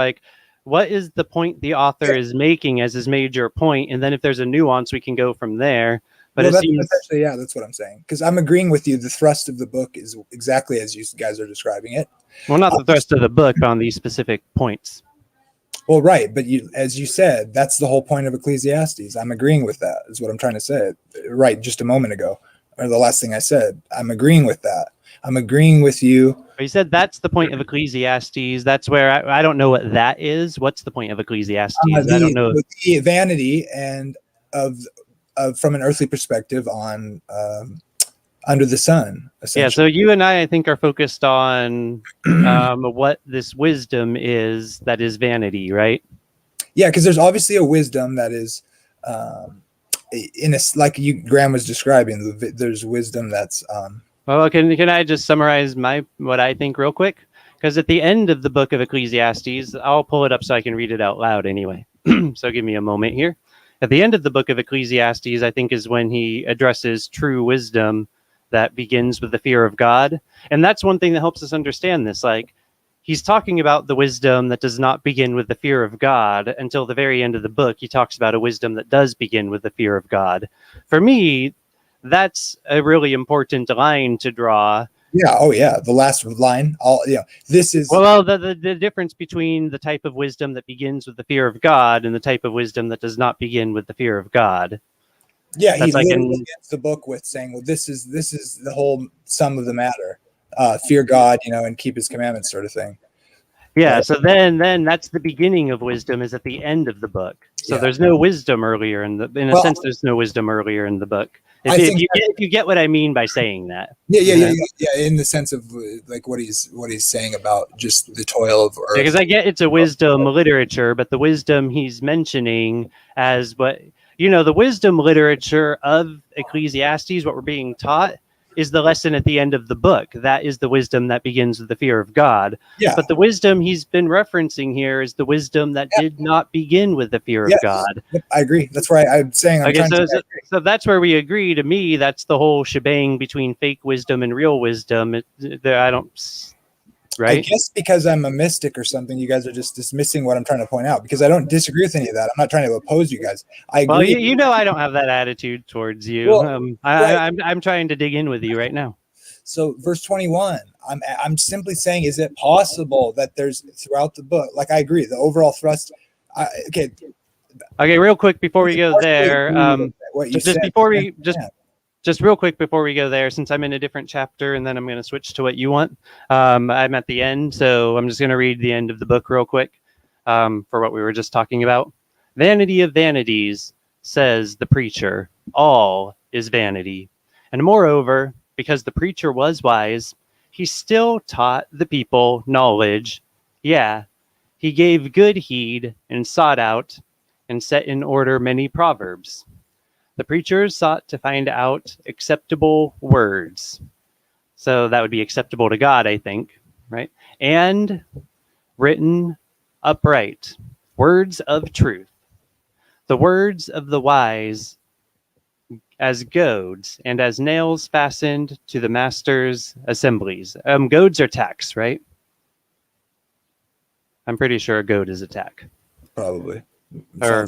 what is the point the author is making as his major point, and then if there's a nuance, we can go from there. But that's what I'm saying. Because I'm agreeing with you. The thrust of the book is exactly as you guys are describing it. Well, not the thrust of the book, but on these specific points. Well, right, but as you said, that's the whole point of Ecclesiastes. I'm agreeing with that, is what I'm trying to say. Right, just a moment ago, or the last thing I said. I'm agreeing with that. I'm agreeing with you. But you said that's the point of Ecclesiastes. That's where I don't know what that is. What's the point of Ecclesiastes? I don't know. The vanity and of from an earthly perspective on under the sun. Yeah, so you and I think, are focused on what this wisdom is that is vanity, right? Yeah, because there's obviously a wisdom that is Graham was describing. There's wisdom that's. Well, can I just summarize what I think real quick? Because at the end of the book of Ecclesiastes, I'll pull it up so I can read it out loud anyway. So give me a moment here. At the end of the book of Ecclesiastes, I think is when he addresses true wisdom that begins with the fear of God. And that's one thing that helps us understand this. He's talking about the wisdom that does not begin with the fear of God until the very end of the book. He talks about a wisdom that does begin with the fear of God. For me, that's a really important line to draw. Yeah. Oh, yeah. The last line. This is the difference between the type of wisdom that begins with the fear of God and the type of wisdom that does not begin with the fear of God. Yeah, he That's like literally in ends the book with saying, "Well, this is the whole sum of the matter. Fear God, and keep His commandments," sort of thing. yeah. Right. So then that's the beginning of wisdom is at the end of the book. So Yeah. there's no wisdom earlier in a Well, sense. There's no wisdom earlier in the book. I If think you get what I mean by saying that. yeah. In the sense of like what he's saying about just the toil of earth. Because I get it's a wisdom literature, but the wisdom he's mentioning as the wisdom literature of Ecclesiastes, what we're being taught, is the lesson at the end of the book. That is the wisdom that begins with the fear of God. Yeah. But the wisdom he's been referencing here is the wisdom that did not begin with the fear of God. Yep, I agree. That's why I'm saying I'm Okay, trying to. so that's where we agree. To me, that's the whole shebang between fake wisdom and real wisdom. I don't. Right? I guess because I'm a mystic or something, you guys are just dismissing what I'm trying to point out because I don't disagree with any of that. I'm not trying to oppose you guys. I agree. Well, I don't have that attitude towards you. Well, right. I'm trying to dig in with you right now. So, verse 21, I'm simply saying, is it possible that there's throughout the book? Like, I agree, the overall thrust. Okay, real quick before we go there, what you just said, before we just real quick before we go there, since I'm in a different chapter, and then I'm going to switch to what you want. I'm at the end, so I'm just going to read the end of the book real quick for what we were just talking about. Vanity of Vanities, says the preacher, all is vanity. And moreover, because the preacher was wise, he still taught the people knowledge. Yeah, he gave good heed and sought out and set in order many proverbs. The preachers sought to find out acceptable words. So that would be acceptable to God, I think, right? And written upright, words of truth. The words of the wise as goads and as nails fastened to the master's assemblies. Goads are tacks, right? I'm pretty sure a goad is a tack. Probably. Or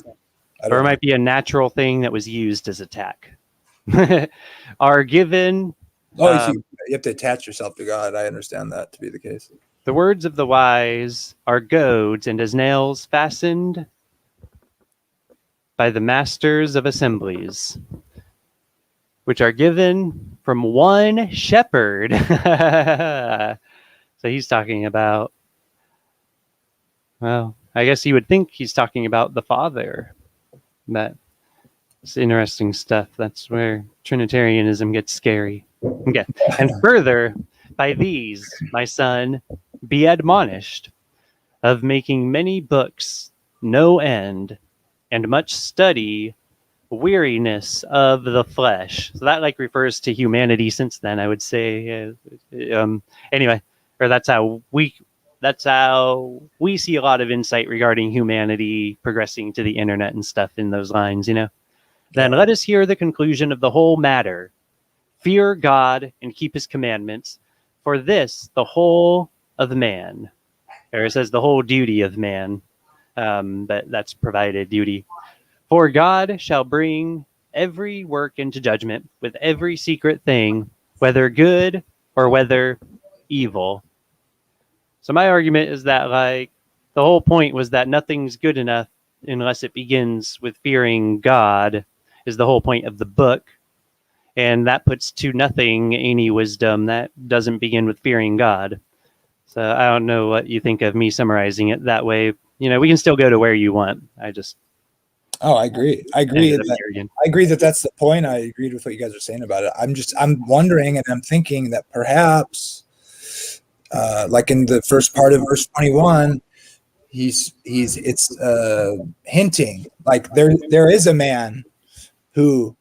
it might be a natural thing that was used as a tack. Are given. You have to attach yourself to God. I understand that to be the case. The words of the wise are goads and as nails fastened by the masters of assemblies, which are given from one shepherd. So he's talking about, well, I guess you would think he's talking about the Father. That's interesting stuff. That's where Trinitarianism gets scary. Okay. And further, by these, my son, be admonished of making many books no end, and much study, weariness of the flesh. So that refers to humanity since then, I would say. Anyway, or that's how we see a lot of insight regarding humanity progressing to the internet and stuff in those lines, Then let us hear the conclusion of the whole matter. Fear God and keep his commandments, for this the whole of man. Or it says the whole duty of man, but that's provided duty. For God shall bring every work into judgment with every secret thing, whether good or whether evil. So my argument is that the whole point was that nothing's good enough unless it begins with fearing God, is the whole point of the book. And that puts to nothing any wisdom that doesn't begin with fearing God. So I don't know what you think of me summarizing it that way. We can still go to where you want. I agree. I agree that that's the point. I agreed with what you guys are saying about it. I'm wondering and I'm thinking that perhaps, like in the first part of verse 21, it's hinting like there is a man who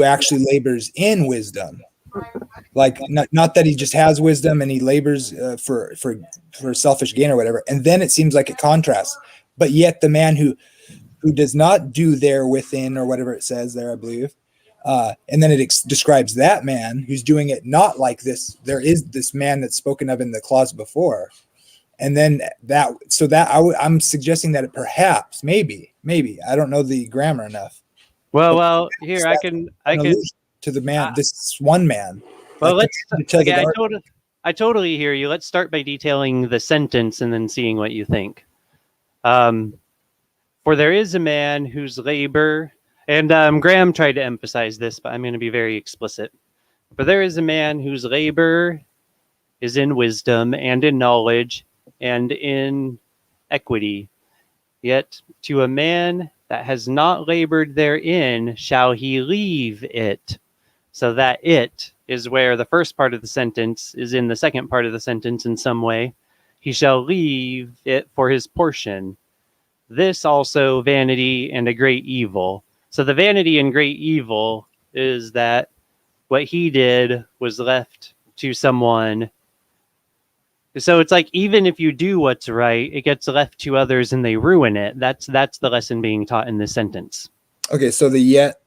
actually labors in wisdom. Like not that he just has wisdom and he labors for selfish gain or whatever. And then it seems like it contrasts. But yet the man who does not do there within or whatever it says there, I believe. And then it describes that man who's doing it not like this. There is this man that's spoken of in the clause before. And then I'm suggesting that it perhaps, maybe, I don't know the grammar enough. Well, here I can to the man, this one man. Well, I totally hear you. Let's start by detailing the sentence and then seeing what you think. For there is a man whose labor And Graham tried to emphasize this, but I'm going to be very explicit. For there is a man whose labor is in wisdom and in knowledge and in equity. Yet to a man that has not labored therein shall he leave it. So that it is where the first part of the sentence is in the second part of the sentence in some way. He shall leave it for his portion. This also vanity and a great evil. So the vanity and great evil is that what he did was left to someone. So it's like, even if you do what's right, it gets left to others and they ruin it. That's the lesson being taught in this sentence. Okay, so the yet.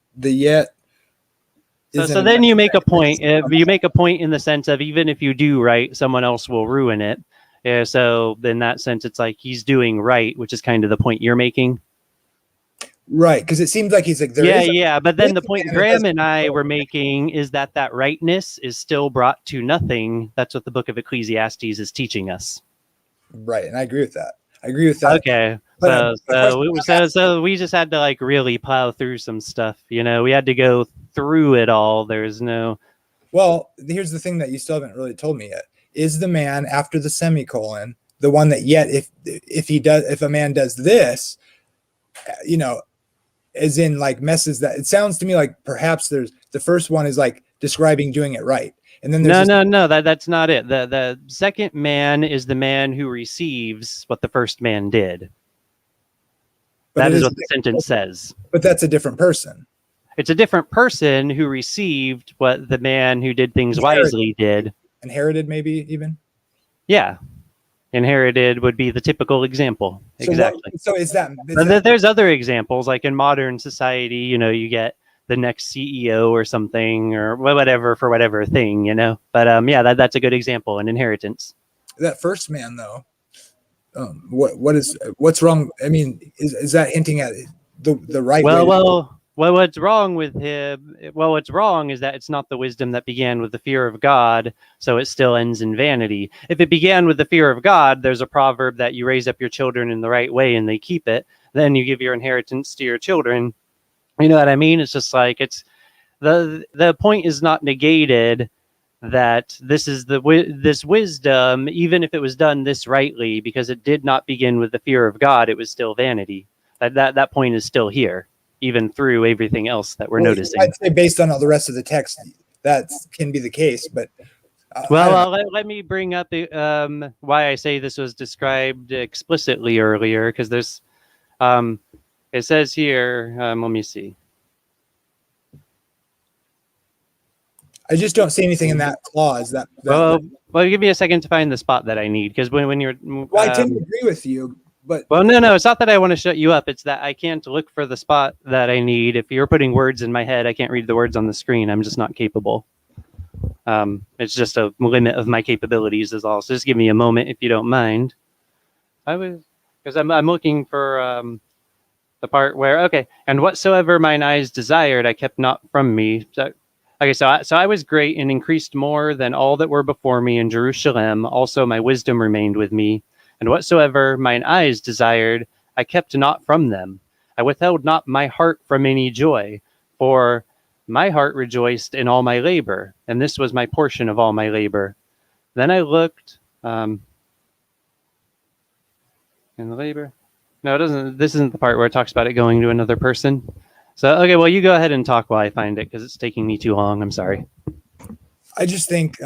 So then you make a point. You make a point in the sense of, even if you do right, someone else will ruin it. So in that sense, it's like he's doing right, which is kind of the point you're making. Right, because it seems like he's like, yeah. But then the point Graham and I were making is that rightness is still brought to nothing. That's what the book of Ecclesiastes is teaching us. Right, and I agree with that. Okay, so we just had to like really plow through some stuff. We had to go through it all. There's no. Well, here's the thing that you still haven't really told me yet. Is the man after the semicolon the one that yet if a man does this, as in like messes that? It sounds to me like perhaps there's the first one is like describing doing it right. And then there's no, that's not it. The second man is the man who receives what the first man did. That is what the sentence says. But that's a different person. It's a different person who received what the man who did things wisely did. Inherited, maybe even? Yeah. Inherited would be the typical example. So exactly. So is that... There's other examples, like in modern society, you get the next CEO or something or whatever for whatever thing, But that's a good example, an inheritance. That first man, though, what's wrong? I mean, is that hinting at the right way? Well, what's wrong with him? Well, what's wrong is that it's not the wisdom that began with the fear of God, so it still ends in vanity. If it began with the fear of God, there's a proverb that you raise up your children in the right way and they keep it. Then you give your inheritance to your children. You know what I mean? It's just like it's the point is not negated that this is this wisdom, even if it was done this rightly, because it did not begin with the fear of God, it was still vanity. That point is still here, even through everything else that we're noticing. I'd say based on all the rest of the text, that can be the case, but let me bring up why I say this was described explicitly earlier, because there's it says here, let me see. I just don't see anything in that clause. Well, give me a second to find the spot that I need, because when you're... Well, I tend to agree with you, but... Well, no, it's not that I want to shut you up. It's that I can't look for the spot that I need. If you're putting words in my head, I can't read the words on the screen. I'm just not capable. It's just a limit of my capabilities is all. So just give me a moment if you don't mind. Because I'm looking for... the part where, and whatsoever mine eyes desired, I kept not from me. So I was great and increased more than all that were before me in Jerusalem. Also my wisdom remained with me. And whatsoever mine eyes desired, I kept not from them. I withheld not my heart from any joy, for my heart rejoiced in all my labor, and this was my portion of all my labor. Then I looked in the labor. No, it doesn't. This isn't the part where it talks about it going to another person. So, well, you go ahead and talk while I find it, because it's taking me too long. I'm sorry. I just think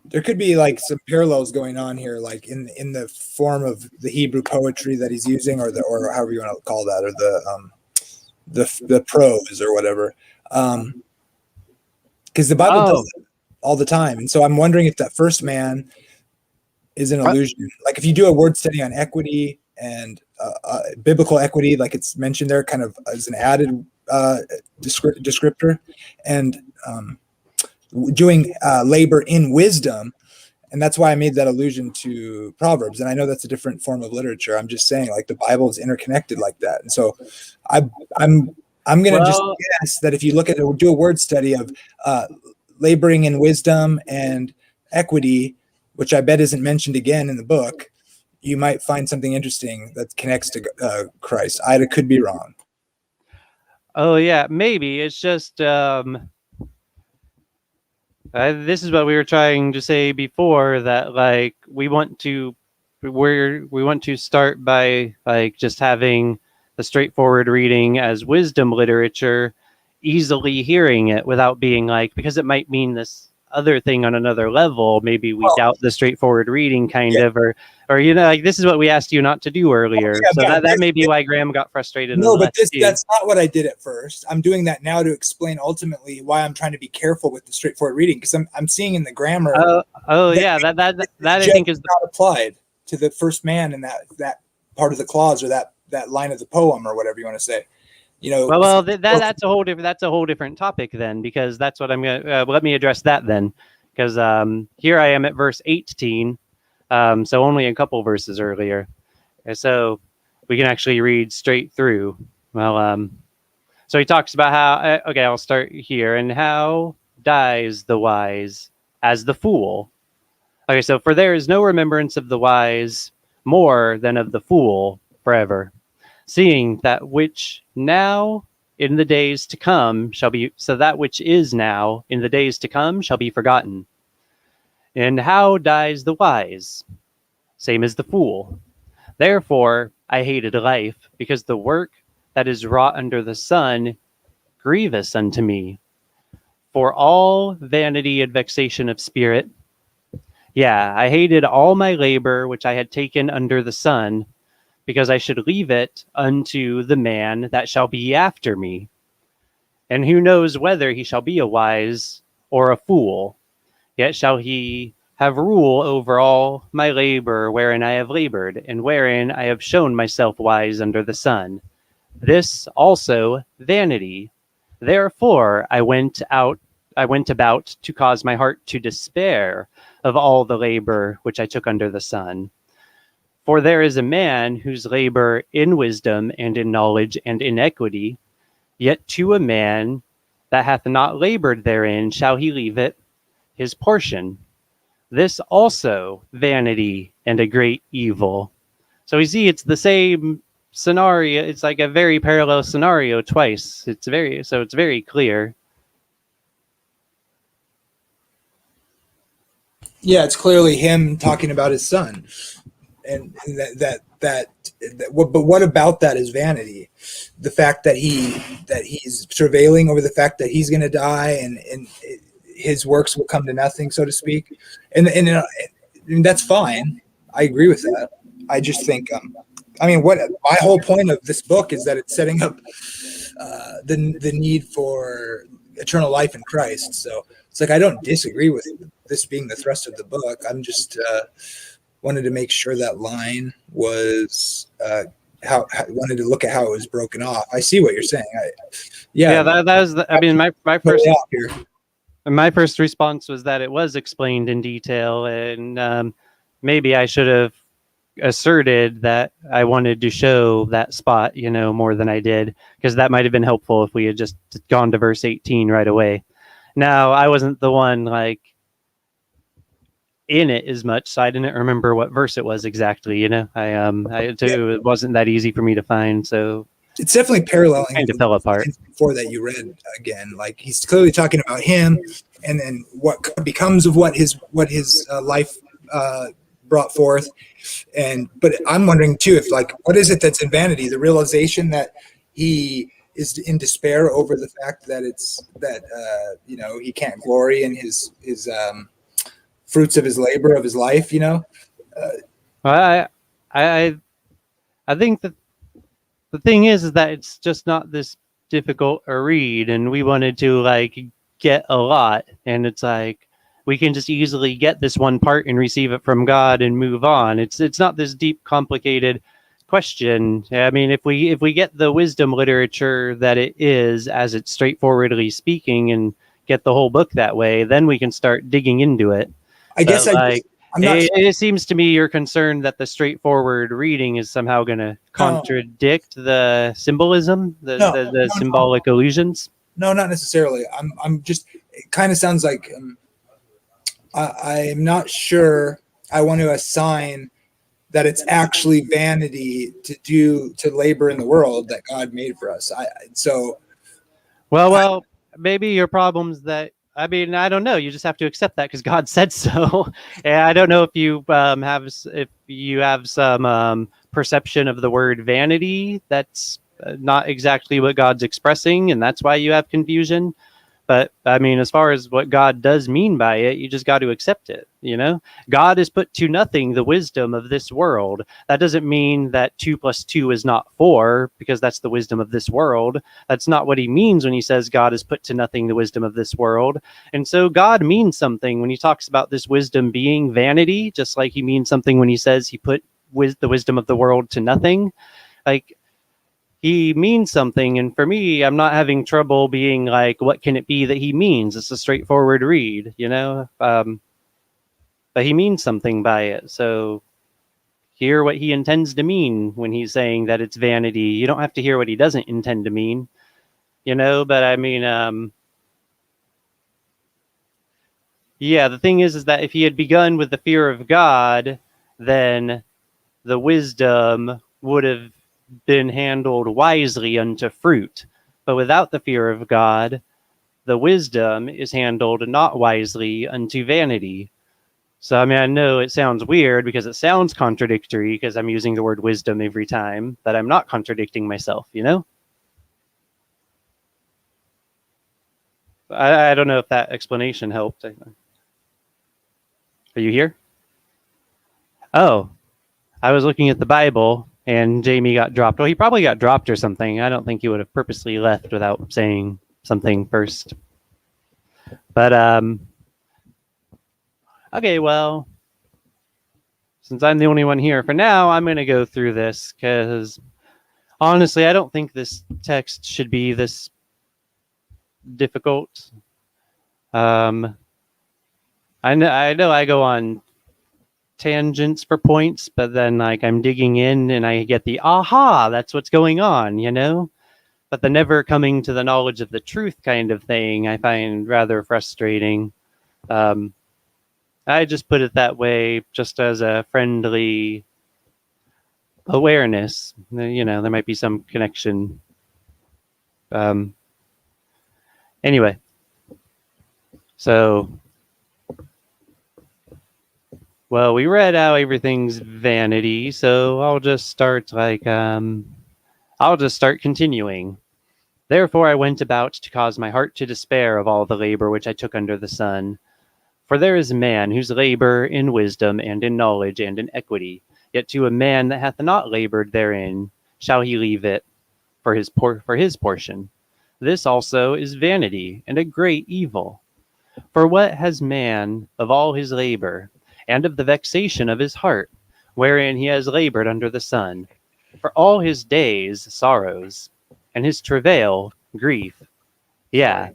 there could be like some parallels going on here, like in the form of the Hebrew poetry that he's using, or however you want to call that, or the prose or whatever. Because the Bible does it all the time, and so I'm wondering if that first man is an allusion. Like if you do a word study on equity and biblical equity, like it's mentioned there, kind of as an added descriptor, and doing labor in wisdom, and that's why I made that allusion to Proverbs. And I know that's a different form of literature. I'm just saying, like the Bible is interconnected like that, and so I'm gonna just guess that if you look at it, do a word study of laboring in wisdom and equity, which I bet isn't mentioned again in the book, you might find something interesting that connects to Christ. I could be wrong. Oh yeah, maybe it's just this is what we were trying to say before, that like we want to start by like just having the straightforward reading as wisdom literature, easily hearing it without being like, because it might mean this other thing on another level, maybe we Well, doubt the straightforward reading kind yeah. of, or like this is what we asked you not to do earlier. Yeah, So yeah, that may be why Graham got frustrated and no, but left too. that's not what I did at first. I'm doing that now to explain ultimately why I'm trying to be careful with the straightforward reading, because I'm seeing in the grammar Yeah, that I think is not applied to the first man in that part of the clause, or that line of the poem, or whatever you want to say. You know, well, that's a whole different topic then, because that's what I'm gonna let me address that then, because here I am at verse 18, so only a couple verses earlier, and so we can actually read straight through. Well, so he talks about how okay, I'll start here. And how dies the wise as the fool? Okay, so for there is no remembrance of the wise more than of the fool forever, seeing that which now in the days to come shall be, so that which is now in the days to come shall be forgotten. And how dies the wise? Same as the fool. Therefore I hated life, because the work that is wrought under the sun grievous unto me. For all vanity and vexation of spirit, yeah, I hated all my labor which I had taken under the sun, because I should leave it unto the man that shall be after me. And who knows whether he shall be a wise or a fool? Yet shall he have rule over all my labor wherein I have labored, and wherein I have shown myself wise under the sun. This also vanity. Therefore I went about to cause my heart to despair of all the labor which I took under the sun. For there is a man whose labor in wisdom and in knowledge and in equity, yet to a man that hath not labored therein shall he leave it his portion. This also vanity and a great evil. So we see it's the same scenario. It's like a very parallel scenario twice. It's very clear. Yeah, it's clearly him talking about his son, and but what about that is vanity? The fact that he's travailing over the fact that he's going to die, and his works will come to nothing, so to speak, and that's fine. I agree with that. I just think, what my whole point of this book is that it's setting up the need for eternal life in Christ. So it's like I don't disagree with this being the thrust of the book. I'm just wanted to make sure that line was wanted to look at how it was broken off. I see what you're saying. That was my my first response was that it was explained in detail, and maybe I should have asserted that I wanted to show that spot, more than I did, because that might have been helpful if we had just gone to verse 18 right away. Now, I wasn't the one like in it as much, so I didn't remember what verse it was exactly. It wasn't that easy for me to find, so it's definitely paralleling. Kind of fell apart before that. You read again, like he's clearly talking about him, and then what becomes of what his life brought forth. But I'm wondering too, if like, what is it that's in vanity? The realization that he is in despair over the fact that he can't glory in his fruits of his labor of his life. I think that the thing is that it's just not this difficult a read, and we wanted to like get a lot, and it's like we can just easily get this one part and receive it from God and move on. It's not this deep, complicated question. I mean, if we get the wisdom literature that it is, as it's straightforwardly speaking, and get the whole book that way, then we can start digging into it. I guess it seems to me you're concerned that the straightforward reading is somehow going to contradict the symbolism, the symbolic illusions. No, not necessarily. I'm just. It kind of sounds like I'm not sure. I want to assign that it's actually vanity to labor in the world that God made for us. So Well, maybe your problem's that. I mean, I don't know. You just have to accept that because God said so. And I don't know if you if you have some perception of the word vanity that's not exactly what God's expressing, and that's why you have confusion. But I mean, as far as what God does mean by it, you just got to accept it. God has put to nothing the wisdom of this world. That doesn't mean that 2 + 2 is not 4, because that's the wisdom of this world. That's not what he means when he says God has put to nothing the wisdom of this world. And so God means something when he talks about this wisdom being vanity, just like he means something when he says he put the wisdom of the world to nothing. Like, he means something, and for me, I'm not having trouble being like, what can it be that he means? It's a straightforward read, but he means something by it. So hear what he intends to mean when he's saying that it's vanity. You don't have to hear what he doesn't intend to mean, but I mean, yeah, the thing is that if he had begun with the fear of God, then the wisdom would have been handled wisely unto fruit. But without the fear of God, the wisdom is handled not wisely unto vanity. So, I mean, I know it sounds weird because it sounds contradictory because I'm using the word wisdom every time, but I'm not contradicting myself, I don't know if that explanation helped. Are you here? Oh, I was looking at the Bible and Jamie got dropped. Well, he probably got dropped or something. I don't think he would have purposely left without saying something first. But, okay, well, since I'm the only one here for now, I'm going to go through this because, honestly, I don't think this text should be this difficult. I know I go on tangents for points, but then I'm digging in and I get the aha, that's what's going on, but the never coming to the knowledge of the truth kind of thing I find rather frustrating. I just put it that way just as a friendly awareness. There might be some connection. Anyway, so well, we read how everything's vanity, so I'll just start continuing. Therefore I went about to cause my heart to despair of all the labor which I took under the sun. For there is a man whose labor in wisdom and in knowledge and in equity, yet to a man that hath not labored therein shall he leave it for his portion. This also is vanity and a great evil. For what has man of all his labor, and of the vexation of his heart, wherein he has labored under the sun? For all his days sorrows, and his travail grief. Yeah.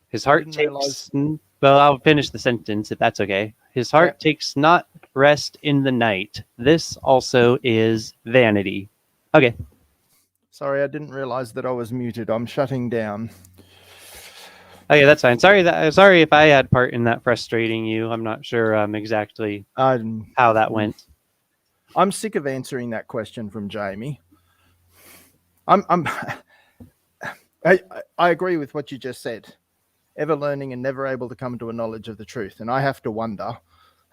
His heart takes... Well, I'll finish the sentence if that's okay. His heart takes not rest in the night. This also is vanity. Okay. Sorry, I didn't realize that I was muted. I'm shutting down. Okay, that's fine. Sorry if I had part in that frustrating you. I'm not sure exactly how that went. I'm sick of answering that question from Jamie. I agree with what you just said. Ever learning and never able to come to a knowledge of the truth. And I have to wonder,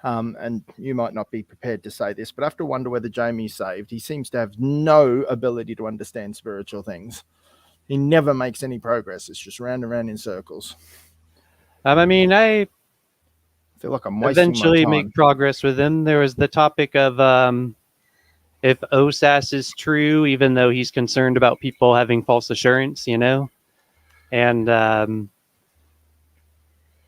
and you might not be prepared to say this, but I have to wonder whether Jamie's saved. He seems to have no ability to understand spiritual things. He never makes any progress. It's just round and round in circles. I mean, I feel like I'm wasting eventually my time. Make progress with him. There was the topic of if OSAS is true, even though he's concerned about people having false assurance, and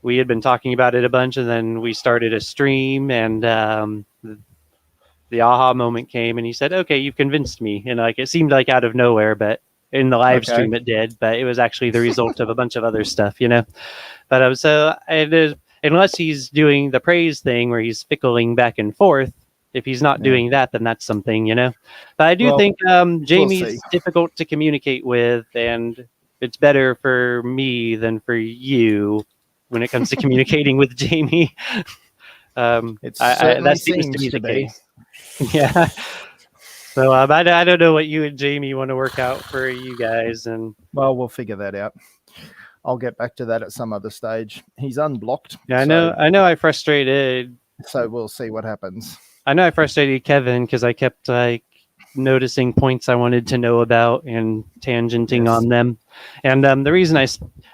we had been talking about it a bunch, and then we started a stream, and the aha moment came, and he said, "Okay, you've convinced me." And it seemed like out of nowhere, but in the live stream it did. But it was actually the result of a bunch of other stuff, But so it is, unless he's doing the praise thing where he's fickling back and forth. If he's not doing that, then that's something, But I do think Jamie's difficult to communicate with, and it's better for me than for you when it comes to communicating with Jamie. That seems to be the case. Yeah. So I don't know what you and Jamie want to work out for you guys, and well, we'll figure that out. I'll get back to that at some other stage. He's unblocked. Yeah, so, I know. I frustrated. So we'll see what happens. I know I frustrated Kevin because I kept like noticing points I wanted to know about and tangenting Yes. on them. And the reason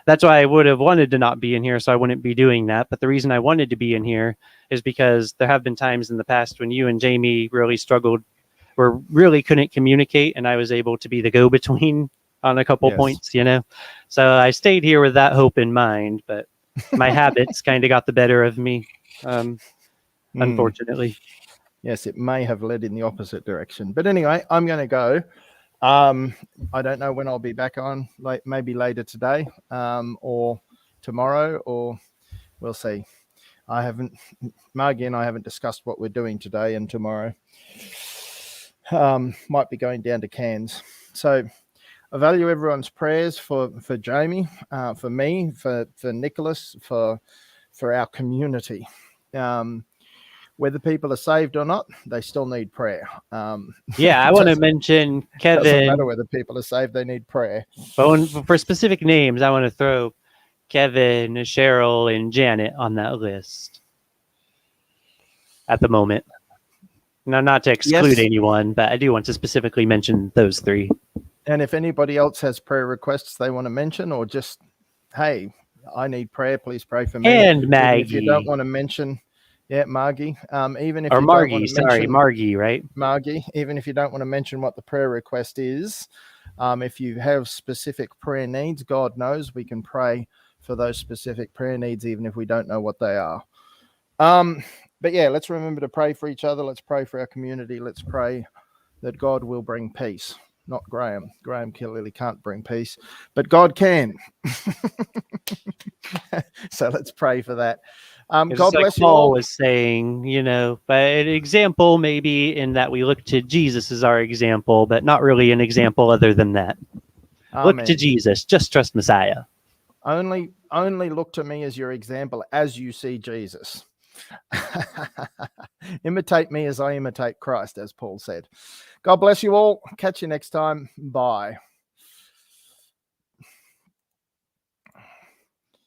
that's why I would have wanted to not be in here, so I wouldn't be doing that. But the reason I wanted to be in here is because there have been times in the past when you and Jamie really struggled or really couldn't communicate, and I was able to be the go-between on a couple Yes. points, you know? So I stayed here with that hope in mind, but my habits kind of got the better of me, unfortunately. Yes, it may have led in the opposite direction. But anyway, I'm going to go. I don't know when I'll be back on, like maybe later today or tomorrow, or we'll see. Margie and I haven't discussed what we're doing today and tomorrow. Might be going down to Cairns. So I value everyone's prayers for Jamie, for me, for Nicholas, for our community. Whether people are saved or not, they still need prayer. Yeah, I want to mention Kevin. Doesn't matter whether people are saved; they need prayer. But for specific names, I want to throw Kevin, Cheryl, and Janet on that list at the moment. Now, not to exclude anyone, but I do want to specifically mention those three. And if anybody else has prayer requests they want to mention, or just, hey, I need prayer, please pray for me. And Maggie. Even if you don't want to mention, Margie. Even if or you Margie, don't want to sorry, mention, Margie, right? Margie. Even if you don't want to mention what the prayer request is, if you have specific prayer needs, God knows we can pray for those specific prayer needs, even if we don't know what they are. But yeah, let's remember to pray for each other. Let's pray for our community. Let's pray that God will bring peace. Not Graham. Graham clearly can't bring peace, but God can. So let's pray for that. God bless you Paul all. was saying, but an example maybe in that we look to Jesus as our example, but not really an example other than that. Amen. Look to Jesus. Just trust Messiah. Only look to me as your example as you see Jesus. Imitate me as I imitate Christ, as Paul said. God bless you all. Catch you next time. Bye.